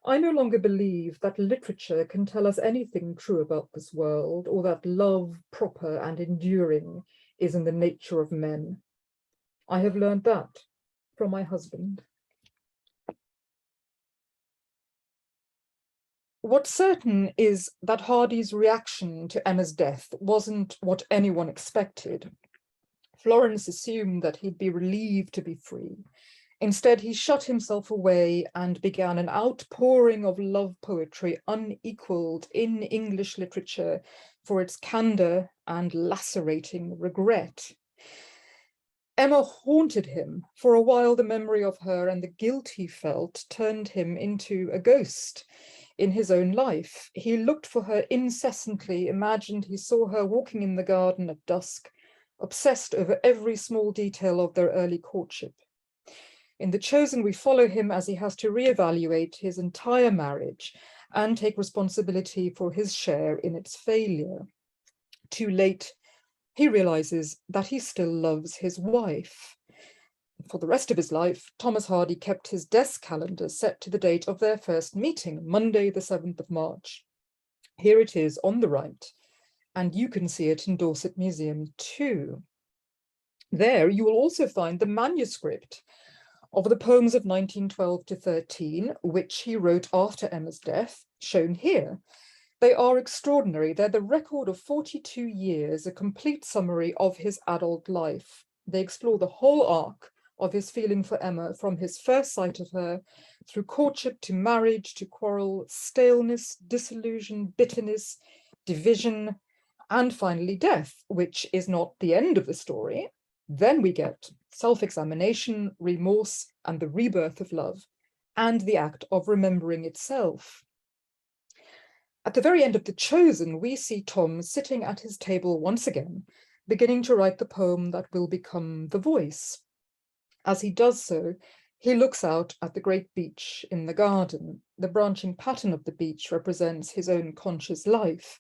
I no longer believe that literature can tell us anything true about this world, or that love proper and enduring is in the nature of men. I have learned that from my husband. What's certain is that Hardy's reaction to Emma's death wasn't what anyone expected. Florence assumed that he'd be relieved to be free. Instead, he shut himself away and began an outpouring of love poetry unequaled in English literature for its candor and lacerating regret. Emma haunted him. For a while, the memory of her and the guilt he felt turned him into a ghost in his own life. He looked for her incessantly, imagined he saw her walking in the garden at dusk, obsessed over every small detail of their early courtship. In The Chosen, we follow him as he has to reevaluate his entire marriage and take responsibility for his share in its failure. Too late, he realizes that he still loves his wife. For the rest of his life, Thomas Hardy kept his desk calendar set to the date of their first meeting, Monday, the 7th of March. Here it is on the right, and you can see it in Dorset Museum too. There you will also find the manuscript of the poems of 1912 to 13, which he wrote after Emma's death, shown here. They are extraordinary. They're the record of 42 years, a complete summary of his adult life. They explore the whole arc of his feeling for Emma, from his first sight of her, through courtship to marriage to quarrel, staleness, disillusion, bitterness, division, and finally death, which is not the end of the story. Then we get self-examination, remorse, and the rebirth of love, and the act of remembering itself. At the very end of The Chosen, we see Tom sitting at his table once again, beginning to write the poem that will become The Voice. As he does so, he looks out at the great beach in the garden. The branching pattern of the beach represents his own conscious life.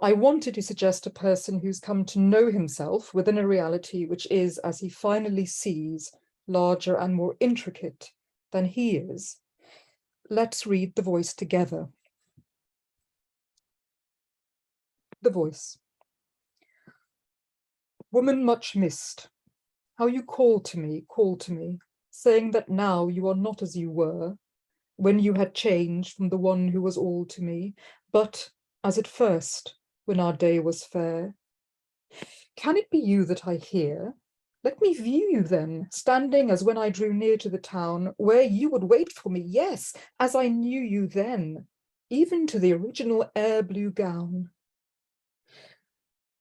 I wanted to suggest a person who's come to know himself within a reality which is, as he finally sees, larger and more intricate than he is. Let's read The Voice together. The Voice. Woman much missed, how you call to me, saying that now you are not as you were, when you had changed from the one who was all to me, but as at first, when our day was fair. Can it be you that I hear? Let me view you then, standing as when I drew near to the town, where you would wait for me, yes, as I knew you then, even to the original air blue gown.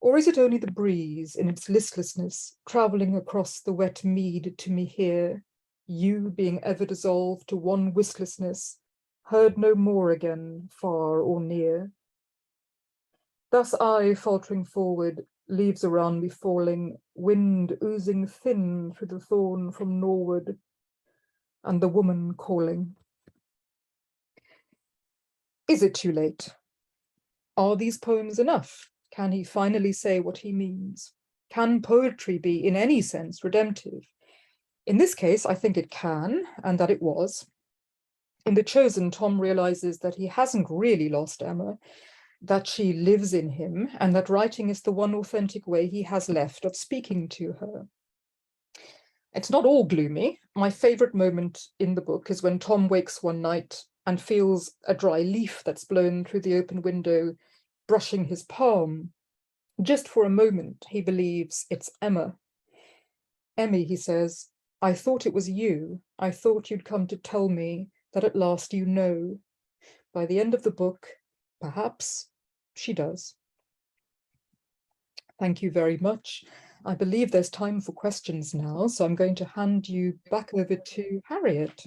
Or is it only the breeze in its listlessness, travelling across the wet mead to me here, you being ever dissolved to one wistlessness, heard no more again, far or near? Thus I, faltering forward, leaves around me falling, wind oozing thin through the thorn from Norwood, and the woman calling. Is it too late? Are these poems enough? Can he finally say what he means? Can poetry be, in any sense, redemptive? In this case, I think it can, and that it was. In The Chosen, Tom realizes that he hasn't really lost Emma, that she lives in him, and that writing is the one authentic way he has left of speaking to her. It's not all gloomy. My favorite moment in the book is when Tom wakes one night and feels a dry leaf that's blown through the open window, brushing his palm. Just for a moment, he believes it's Emma. Emmy, he says, I thought it was you. I thought you'd come to tell me that at last you know. by the end of the book, perhaps she does. Thank you very much. I believe there's time for questions now, so I'm going to hand you back over to Harriet.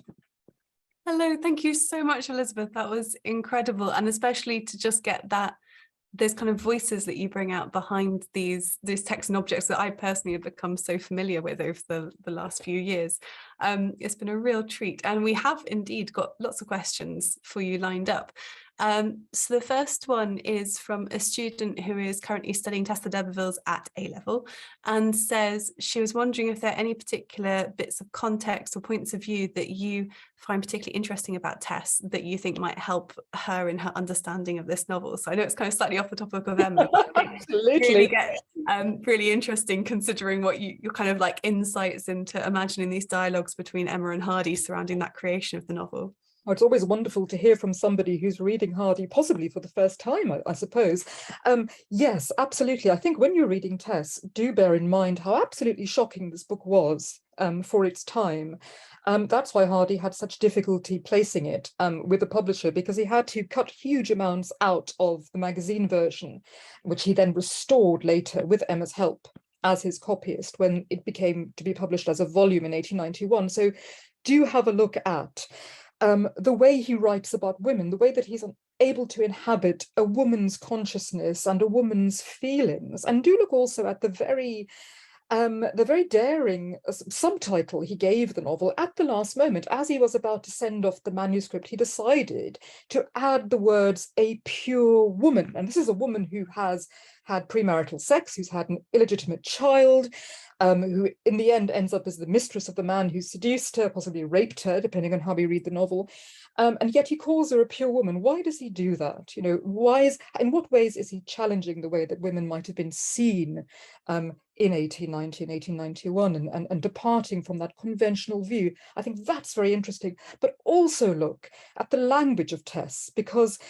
Hello, thank you so much, Elizabeth. That was incredible. And especially to just get those kind of voices that you bring out behind these texts and objects that I personally have become so familiar with over the last few years. It's been a real treat, and we have indeed got lots of questions for you lined up. So the first one is from a student who is currently studying Tess d'Urberville's at A-level, and says she was wondering if there are any particular bits of context or points of view that you find particularly interesting about Tess that you think might help her in her understanding of this novel. So I know it's kind of slightly off the topic of Emma, but Absolutely. really interesting considering what your kind of like insights into imagining these dialogues between Emma and Hardy surrounding that creation of the novel. Oh, it's always wonderful to hear from somebody who's reading Hardy, possibly for the first time, I suppose. Yes, absolutely. I think when you're reading Tess, do bear in mind how absolutely shocking this book was for its time. That's why Hardy had such difficulty placing it with the publisher, because he had to cut huge amounts out of the magazine version, which he then restored later with Emma's help as his copyist when it became to be published as a volume in 1891. So do have a look at the way he writes about women, the way that he's able to inhabit a woman's consciousness and a woman's feelings. And do look also at the very daring subtitle he gave the novel at the last moment. As he was about to send off the manuscript, he decided to add the words "a pure woman." And this is a woman who has had premarital sex, who's had an illegitimate child, who in the end ends up as the mistress of the man who seduced her, possibly raped her, depending on how we read the novel. And yet he calls her a pure woman. Why does he do that? You know, in what ways is he challenging the way that women might have been seen in 1890 and 1891 and departing from that conventional view? I think that's very interesting. But also look at the language of Tess, because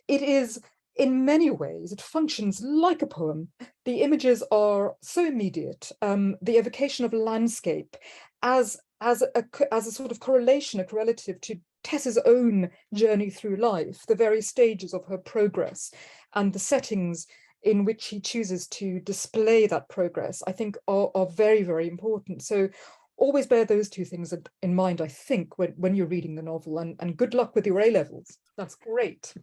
it is, in many ways, it functions like a poem. The images are so immediate. The evocation of landscape as a sort of correlation, a correlative to Tess's own journey through life, the various stages of her progress and the settings in which he chooses to display that progress, I think are very, very important. So always bear those two things in mind, I think, when you're reading the novel, and good luck with your A-levels. That's great.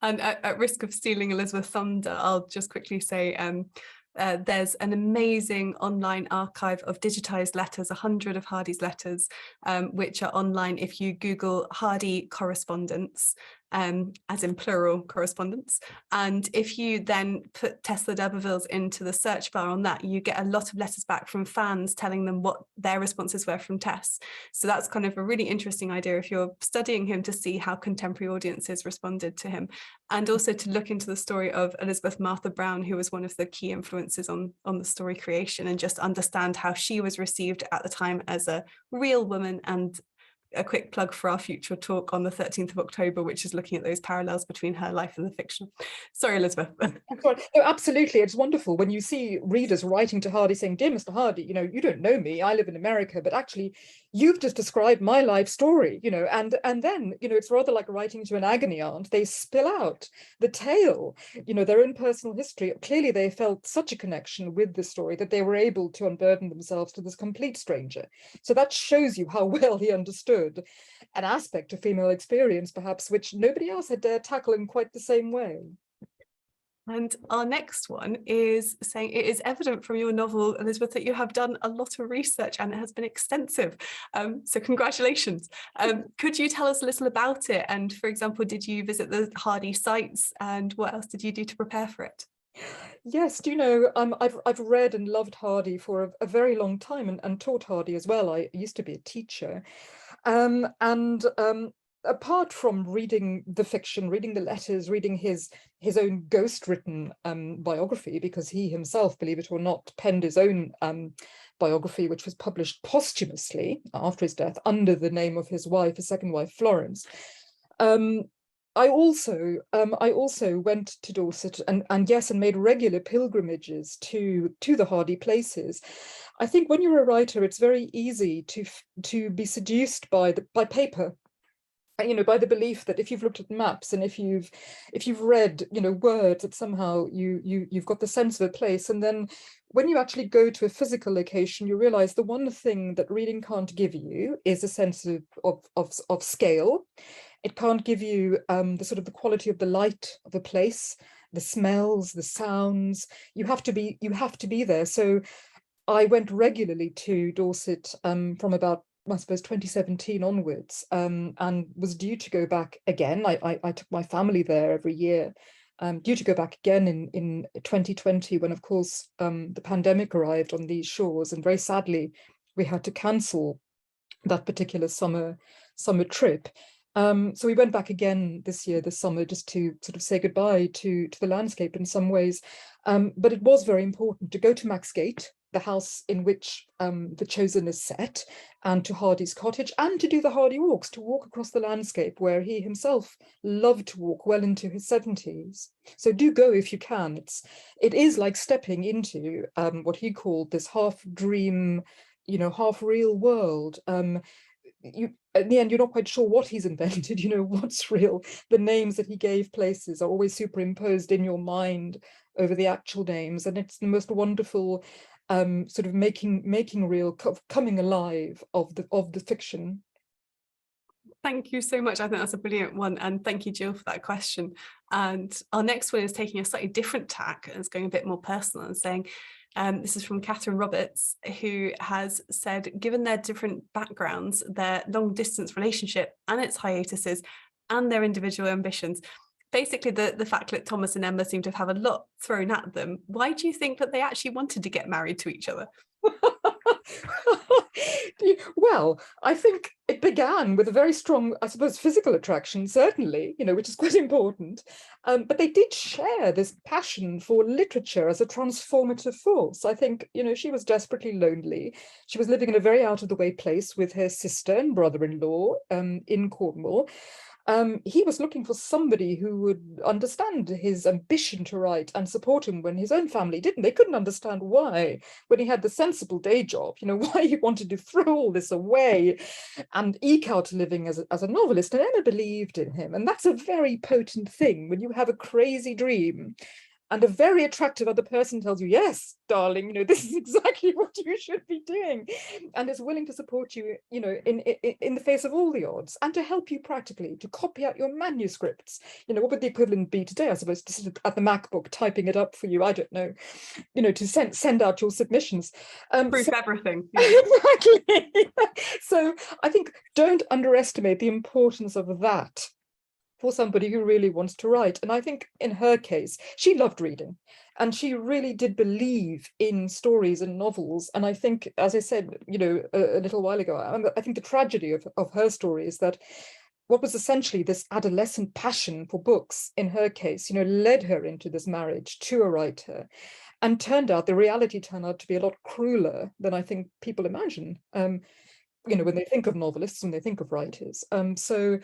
And at risk of stealing Elizabeth thunder, I'll just quickly say there's an amazing online archive of digitized letters, 100 of Hardy's letters, which are online if you Google Hardy correspondence, as in plural correspondence. And if you then put Tess d'Urberville's into the search bar on that, you get a lot of letters back from fans telling them what their responses were from Tess. So that's kind of a really interesting idea if you're studying him, to see how contemporary audiences responded to him, and also to look into the story of Elizabeth Martha Brown, who was one of the key influences on the story creation, and just understand how she was received at the time as a real woman. And a quick plug for our future talk on the 13th of October, which is looking at those parallels between her life and the fiction. Sorry, Elizabeth. No, absolutely. It's wonderful when you see readers writing to Hardy saying, "Dear Mr. Hardy, you know, you don't know me, I live in America, but actually you've just described my life story," you know, and then, you know, it's rather like writing to an agony aunt. They spill out the tale, you know, their own personal history. Clearly they felt such a connection with the story that they were able to unburden themselves to this complete stranger. So that shows you how well he understood an aspect of female experience, perhaps, which nobody else had dared tackle in quite the same way. And our next one is saying, it is evident from your novel, Elizabeth, that you have done a lot of research and it has been extensive. So congratulations. Could you tell us a little about it? And for example, did you visit the Hardy sites, and what else did you do to prepare for it? Yes, do you know, I've read and loved Hardy for a very long time, and taught Hardy as well. I used to be a teacher. Apart from reading the fiction, reading the letters, reading his own ghost-written biography, because he himself, believe it or not, penned his own biography, which was published posthumously after his death under the name of his wife, his second wife, Florence. I also went to Dorset and yes, and made regular pilgrimages to the Hardy places. I think when you're a writer, it's very easy to be seduced by paper. by the belief that if you've looked at maps and if you've read, words, that somehow you've got the sense of a place. And then when you actually go to a physical location, you realize the one thing that reading can't give you is a sense of scale. It can't give you the sort of the quality of the light of a place, the smells, the sounds. You have to be there. So I went regularly to Dorset from about, I suppose, 2017 onwards, and was due to go back again. I took my family there every year, due to go back again in 2020, when, of course, the pandemic arrived on these shores, and very sadly, we had to cancel that particular summer trip. So we went back again this summer, just to sort of say goodbye to the landscape in some ways. But it was very important to go to Maxgate, the house in which The Chosen is set, and to Hardy's cottage, and to do the Hardy walks, to walk across the landscape where he himself loved to walk well into his 70s. So do go if you can. It is like stepping into what he called this half dream, half real world. In the end, you're not quite sure what he's invented, what's real. The names that he gave places are always superimposed in your mind over the actual names, and it's the most wonderful sort of making real, coming alive of the fiction. Thank you so much. I think that's a brilliant one. And thank you, Jill, for that question. And our next one is taking a slightly different tack, and it's going a bit more personal and saying, this is from Catherine Roberts, who has said, given their different backgrounds, their long distance relationship and its hiatuses and their individual ambitions, basically the fact that Thomas and Emma seem to have a lot thrown at them, why do you think that they actually wanted to get married to each other? Well, I think it began with a very strong, I suppose, physical attraction, certainly, which is quite important. But they did share this passion for literature as a transformative force. I think, she was desperately lonely. She was living in a very out of the way place with her sister and brother-in-law in Cornwall. He was looking for somebody who would understand his ambition to write and support him when his own family didn't. They couldn't understand why, when he had the sensible day job, why he wanted to throw all this away and eke out a living as a novelist. And Emma believed in him. And that's a very potent thing when you have a crazy dream and a very attractive other person tells you, yes, darling, this is exactly what you should be doing, and is willing to support you, in the face of all the odds, and to help you practically, to copy out your manuscripts. What would the equivalent be today? I suppose to sit at the MacBook typing it up for you. I don't know, to send out your submissions. Proof everything. Exactly. So I think don't underestimate the importance of that for somebody who really wants to write. And I think in her case, she loved reading and she really did believe in stories and novels. And I think, as I said, a little while ago, I think the tragedy of her story is that what was essentially this adolescent passion for books, in her case, led her into this marriage to a writer. And the reality turned out to be a lot crueler than I think people imagine. When they think of novelists, when they think of writers. So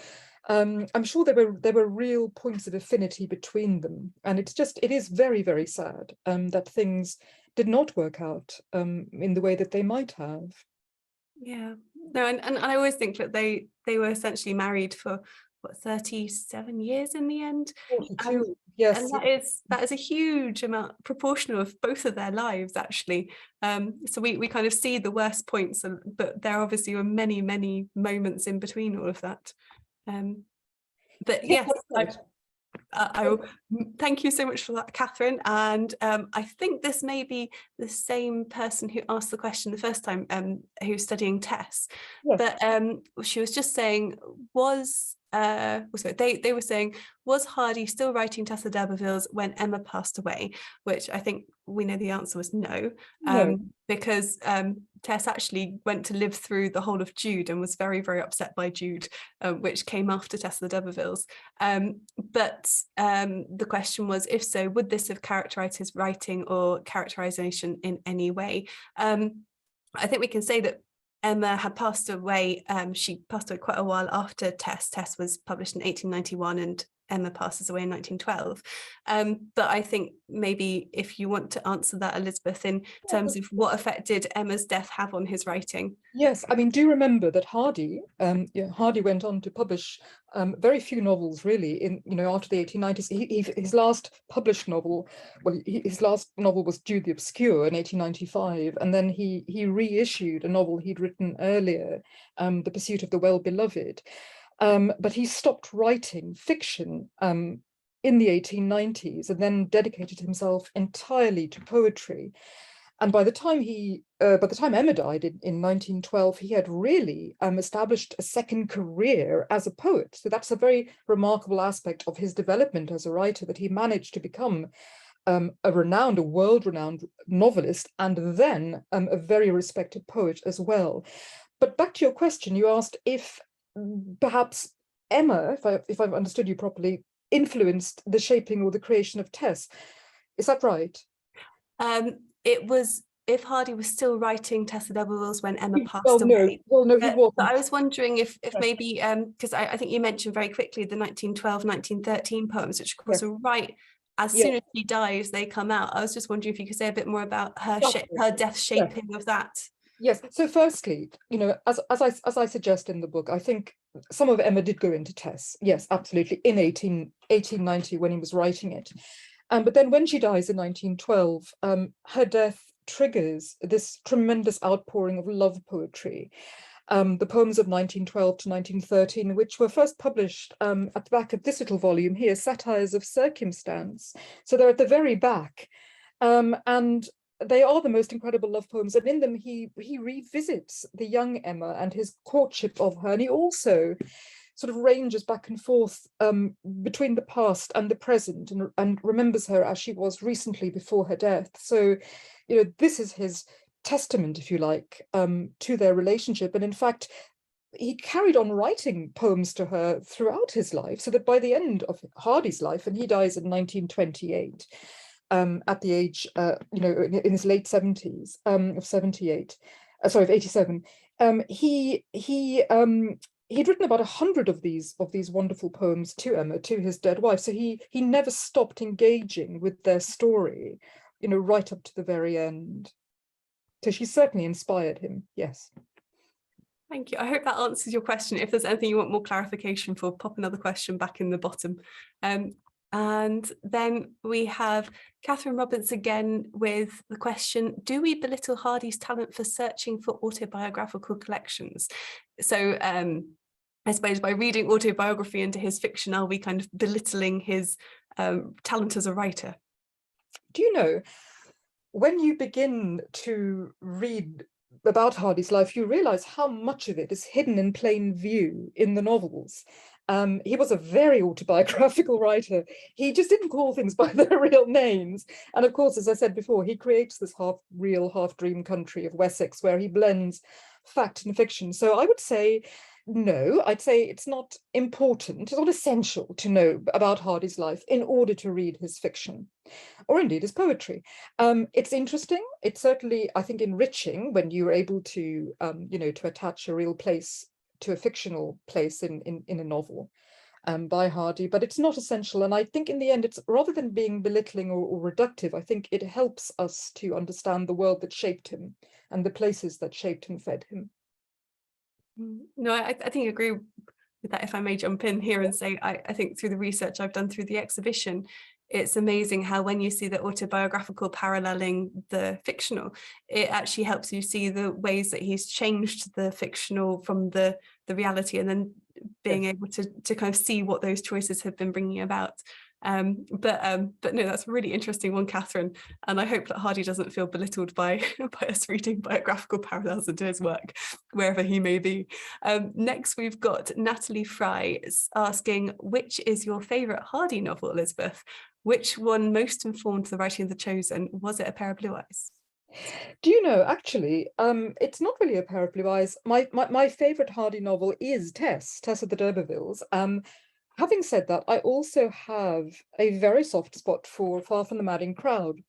I'm sure there were real points of affinity between them. And it is very, very sad that things did not work out in the way that they might have. Yeah, no, and I always think that they were essentially married for 37 years in the end. 42, yes. And that is a huge amount, proportional of both of their lives, actually. So we kind of see the worst points, but there obviously were many, many moments in between all of that. But yes, I will thank you so much for that, Catherine. And I think this may be the same person who asked the question the first time, who's studying Tess. Yes. But she was just saying, they were saying, was Hardy still writing Tessa d'Urberville's when Emma passed away? Which I think we know the answer was no. Because Tess actually went to live through the whole of Jude and was very, very upset by Jude, which came after Tessa d'Urberville's. But the question was, if so, would this have characterized his writing or characterization in any way? I think we can say that Emma had passed away. She passed away quite a while after Tess. Tess was published in 1891, and Emma passes away in 1912. But I think maybe if you want to answer that, Elizabeth, in terms of what effect did Emma's death have on his writing? Yes, I mean, do remember that Hardy, Hardy went on to publish very few novels, really. After the 1890s, his last published novel, his last novel was Jude the Obscure in 1895, and then he reissued a novel he'd written earlier, The Pursuit of the Well-Beloved. But he stopped writing fiction in the 1890s and then dedicated himself entirely to poetry. And by the time Emma died in 1912, he had really established a second career as a poet. So that's a very remarkable aspect of his development as a writer, that he managed to become a world-renowned novelist, and then a very respected poet as well. But back to your question, you asked if perhaps Emma, if I've understood you properly, influenced the shaping or the creation of Tess. Is that right? It was if Hardy was still writing Tessa D'Urberville's when Emma passed Well, no, away. well, no, he wasn't. But I was wondering if maybe, because I think you mentioned very quickly the 1912, 1913 poems, which of course are right as soon as she dies, they come out. I was just wondering if you could say a bit more about her death shaping of that. Yes. So firstly, as I suggest in the book, I think some of Emma did go into Tess. Yes, absolutely. In 1890, when he was writing it. But then when she dies in 1912, her death triggers this tremendous outpouring of love poetry. The poems of 1912 to 1913, which were first published at the back of this little volume here, Satires of Circumstance. So they're at the very back. And they are the most incredible love poems. And in them, he revisits the young Emma and his courtship of her. And he also sort of ranges back and forth between the past and the present, and remembers her as she was recently before her death. So, this is his testament, if you like, to their relationship. And in fact, he carried on writing poems to her throughout his life, so that by the end of Hardy's life, and he dies in 1928, at the age, in his late 70s, of 78, of 87, he'd written about 100 of these wonderful poems to Emma, to his dead wife. So he never stopped engaging with their story, right up to the very end. So she certainly inspired him, yes. Thank you. I hope that answers your question. If there's anything you want more clarification for, pop another question back in the bottom. And then we have Catherine Roberts again with the question, do we belittle Hardy's talent for searching for autobiographical collections? So I suppose by reading autobiography into his fiction, are we kind of belittling his talent as a writer? Do you know, when you begin to read about Hardy's life, you realize how much of it is hidden in plain view in the novels. He was a very autobiographical writer. He just didn't call things by their real names. And of course, as I said before, he creates this half real, half dream country of Wessex, where he blends fact and fiction. So I would say, no, I'd say it's not important, it's not essential to know about Hardy's life in order to read his fiction, or indeed his poetry. It's interesting. It's certainly, I think, enriching when you're able to, to attach a real place to a fictional place in a novel by Hardy, but it's not essential. And I think in the end, it's rather than being belittling or reductive, I think it helps us to understand the world that shaped him and the places that shaped and fed him. No, I think I agree with that. If I may jump in here and say, I think through the research I've done through the exhibition, it's amazing how when you see the autobiographical paralleling the fictional, it actually helps you see the ways that he's changed the fictional from the reality, and then being able to kind of see what those choices have been bringing about. But no, that's a really interesting one, Catherine, and I hope that Hardy doesn't feel belittled by us reading biographical parallels into his work, wherever he may be. Next, we've got Natalie Fry asking, which is your favourite Hardy novel, Elizabeth? Which one most informed the writing of The Chosen? Was it A Pair of Blue Eyes? Do you know, actually, it's not really A Pair of Blue Eyes. My favourite Hardy novel is Tess of the D'Urbervilles. Having said that, I also have a very soft spot for Far from the Madding Crowd,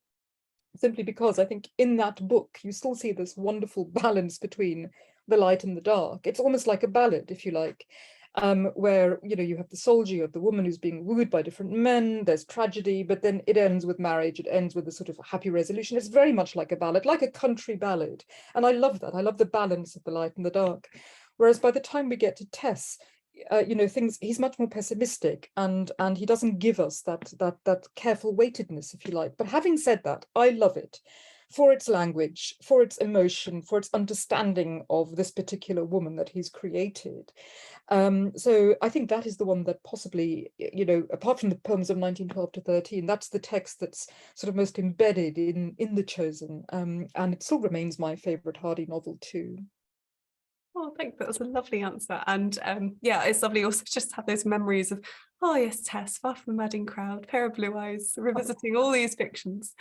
simply because I think in that book, you still see this wonderful balance between the light and the dark. It's almost like a ballad, if you like. where, you know, you have the soldier, you have the woman who's being wooed by different men, there's tragedy, but then it ends with marriage, it ends with a sort of happy resolution. It's very much like a ballad, like a country ballad. And I love that. I love the balance of the light and the dark. Whereas by the time we get to Tess, you know, he's much more pessimistic, and he doesn't give us that careful weightedness, if you like. But having said that, I love it for its language, for its emotion, for its understanding of this particular woman that he's created. So I think that is the one that possibly, you know, apart from the poems of 1912 to 13, that's the text that's sort of most embedded in The Chosen, and it still remains my favorite Hardy novel too. Oh, I think that was a lovely answer. And yeah, it's lovely also just to have those memories of, oh yes, Tess, Far from the Madding Crowd, Pair of Blue Eyes, revisiting all these fictions.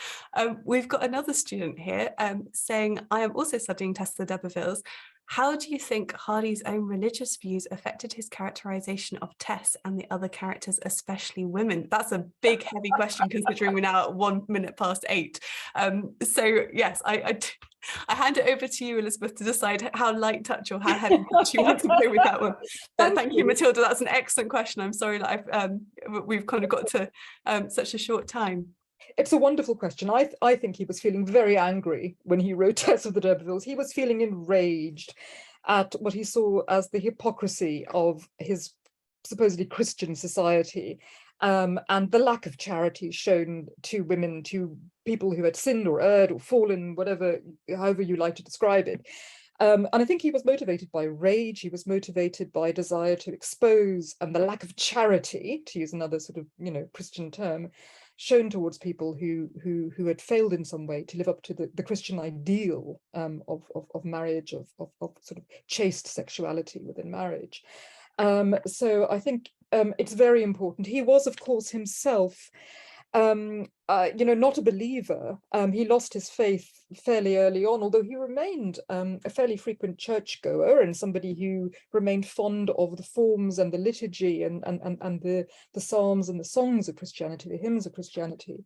We've got another student here saying, I am also studying Tess the d'Urbervilles. How do you think Hardy's own religious views affected his characterization of Tess and the other characters, especially women? That's a big, heavy question considering we're now at 1 minute past 8. So yes, I hand it over to you, Elizabeth, to decide how light touch or how heavy touch you want to go with that one. But thank you, Matilda. That's an excellent question. I'm sorry that we've kind of got to such a short time. It's a wonderful question. I think he was feeling very angry when he wrote Tess of the d'Urbervilles. He was feeling enraged at what he saw as the hypocrisy of his supposedly Christian society, and the lack of charity shown to women, to people who had sinned or erred or fallen, whatever, however you like to describe it. And I think he was motivated by rage. He was motivated by desire to expose, and the lack of charity, to use another sort of, you know, Christian term, shown towards people who had failed in some way to live up to the Christian ideal of marriage, of sort of chaste sexuality within marriage. So I think it's very important. He was, of course, himself, you know, not a believer. He lost his faith fairly early on, although he remained a fairly frequent churchgoer and somebody who remained fond of the forms and the liturgy and the psalms and the songs of Christianity, the hymns of Christianity.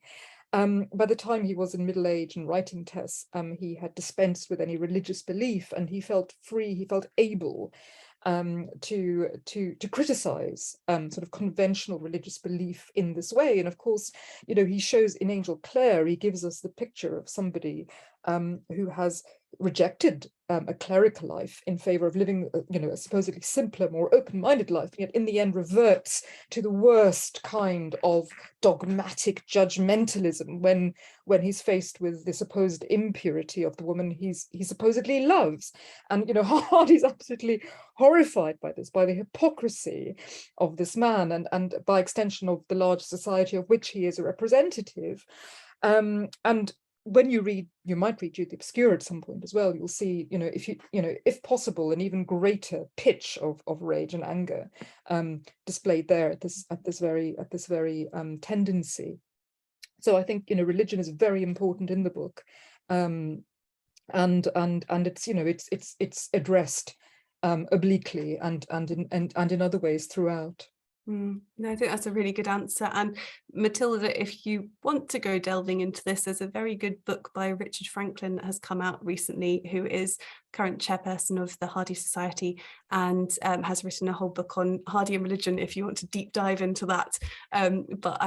By the time he was in middle age and writing Tess, he had dispensed with any religious belief, and he felt free, he felt able to criticize sort of conventional religious belief in this way. And of course, you know, he shows in Angel Clare, he gives us the picture of somebody who has rejected a clerical life in favor of living, you know, a supposedly simpler, more open-minded life, yet in the end reverts to the worst kind of dogmatic judgmentalism when he's faced with the supposed impurity of the woman he supposedly loves. And, you know, Hardy's absolutely horrified by this, by the hypocrisy of this man, and by extension of the large society of which he is a representative. And when you read, you might read Jude the Obscure at some point as well, you'll see, you know, if possible, an even greater pitch of rage and anger displayed there at this very tendency. So I think, you know, religion is very important in the book, and it's, you know, it's addressed obliquely and in other ways throughout. No, I think that's a really good answer. And Matilda, if you want to go delving into this, there's a very good book by Richard Franklin that has come out recently, who is current chairperson of the Hardy Society, and has written a whole book on Hardy and religion, if you want to deep dive into that. But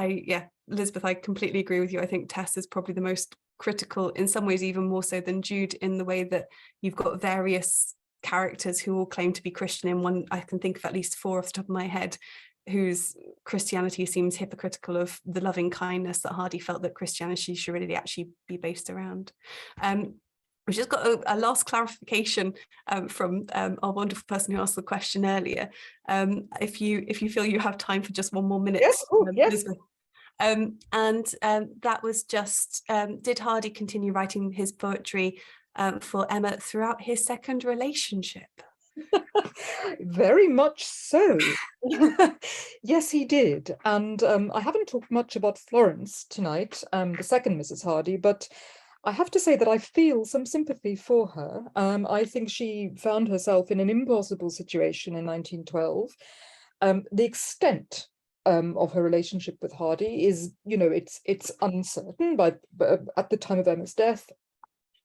Elizabeth, I completely agree with you. I think Tess is probably the most critical, in some ways even more so than Jude, in the way that you've got various characters who all claim to be Christian. In one, I can think of at least 4 off the top of my head, whose Christianity seems hypocritical of the loving kindness that Hardy felt that Christianity should really actually be based around. We've just got a last clarification from our wonderful person who asked the question earlier. If you feel you have time for just 1 more minute. Yes, yes. And that was just, did Hardy continue writing his poetry for Emma throughout his second relationship? Very much so. Yes, he did. And I haven't talked much about Florence tonight, the second Mrs. Hardy, but I have to say that I feel some sympathy for her. I think she found herself in an impossible situation in 1912. The extent of her relationship with Hardy is, you know, it's uncertain, but at the time of Emma's death,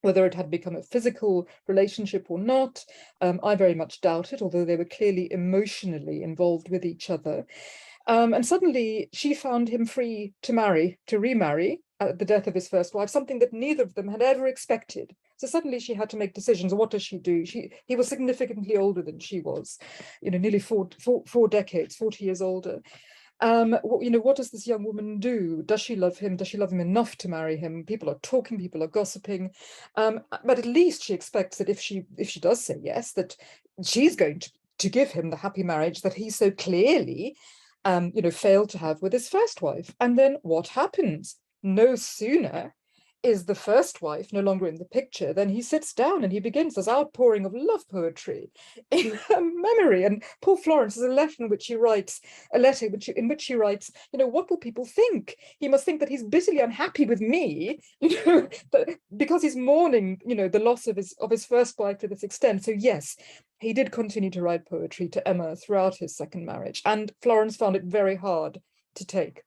Whether it had become a physical relationship or not, I very much doubt it, although they were clearly emotionally involved with each other. And suddenly she found him free to remarry at the death of his first wife, something that neither of them had ever expected. So suddenly she had to make decisions. What does she do? He was significantly older than she was, nearly four decades, 40 years older. What does this young woman do? Does she love him? Does she love him enough to marry him? People are talking, people are gossiping. But at least she expects that if she does say yes, that she's going to give him the happy marriage that he so clearly failed to have with his first wife. And then what happens? No sooner is the first wife no longer in the picture than he sits down and he begins this outpouring of love poetry in her memory. And poor Florence is a letter in which he writes, what will people think? He must think that he's bitterly unhappy with me, because he's mourning, the loss of his first wife to this extent. So yes, he did continue to write poetry to Emma throughout his second marriage, and Florence found it very hard to take.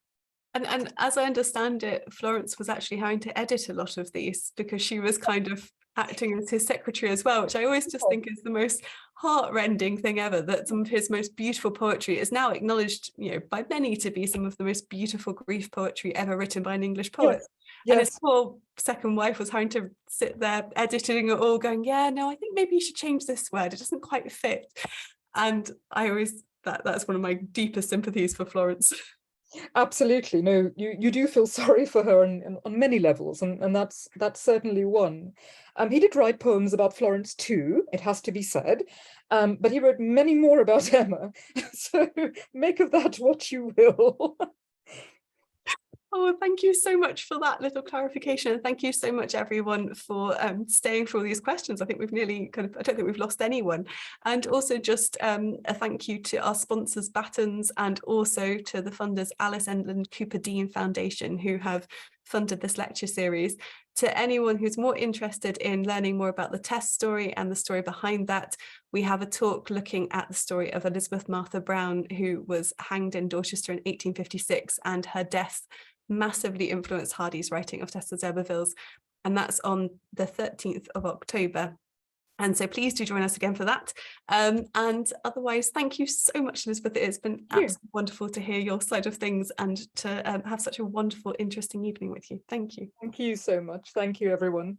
And as I understand it, Florence was actually having to edit a lot of these because she was kind of acting as his secretary as well, which I always just think is the most heart-rending thing ever, that some of his most beautiful poetry is now acknowledged, by many to be some of the most beautiful grief poetry ever written by an English poet. Yes. And his poor second wife was having to sit there editing it all, going, yeah, no, I think maybe you should change this word. It doesn't quite fit. And I always, that's one of my deepest sympathies for Florence. Absolutely. No, you do feel sorry for her on many levels, and that's certainly one. He did write poems about Florence too, it has to be said, but he wrote many more about Emma. So make of that what you will. Oh, thank you so much for that little clarification. And thank you so much, everyone, for staying for all these questions. I think we've nearly I don't think we've lost anyone. And also just a thank you to our sponsors, Battens, and also to the funders, Alice Endland Cooper Dean Foundation, who have funded this lecture series. To anyone who's more interested in learning more about the Tess story and the story behind that, we have a talk looking at the story of Elizabeth Martha Brown, who was hanged in Dorchester in 1856, and her death massively influenced Hardy's writing of Tess of Zerbervilles, and that's on the 13th of October. And so please do join us again for that. And otherwise, thank you so much, Elizabeth. It's been absolutely wonderful to hear your side of things and to have such a wonderful, interesting evening with you. Thank you. Thank you so much. Thank you, everyone.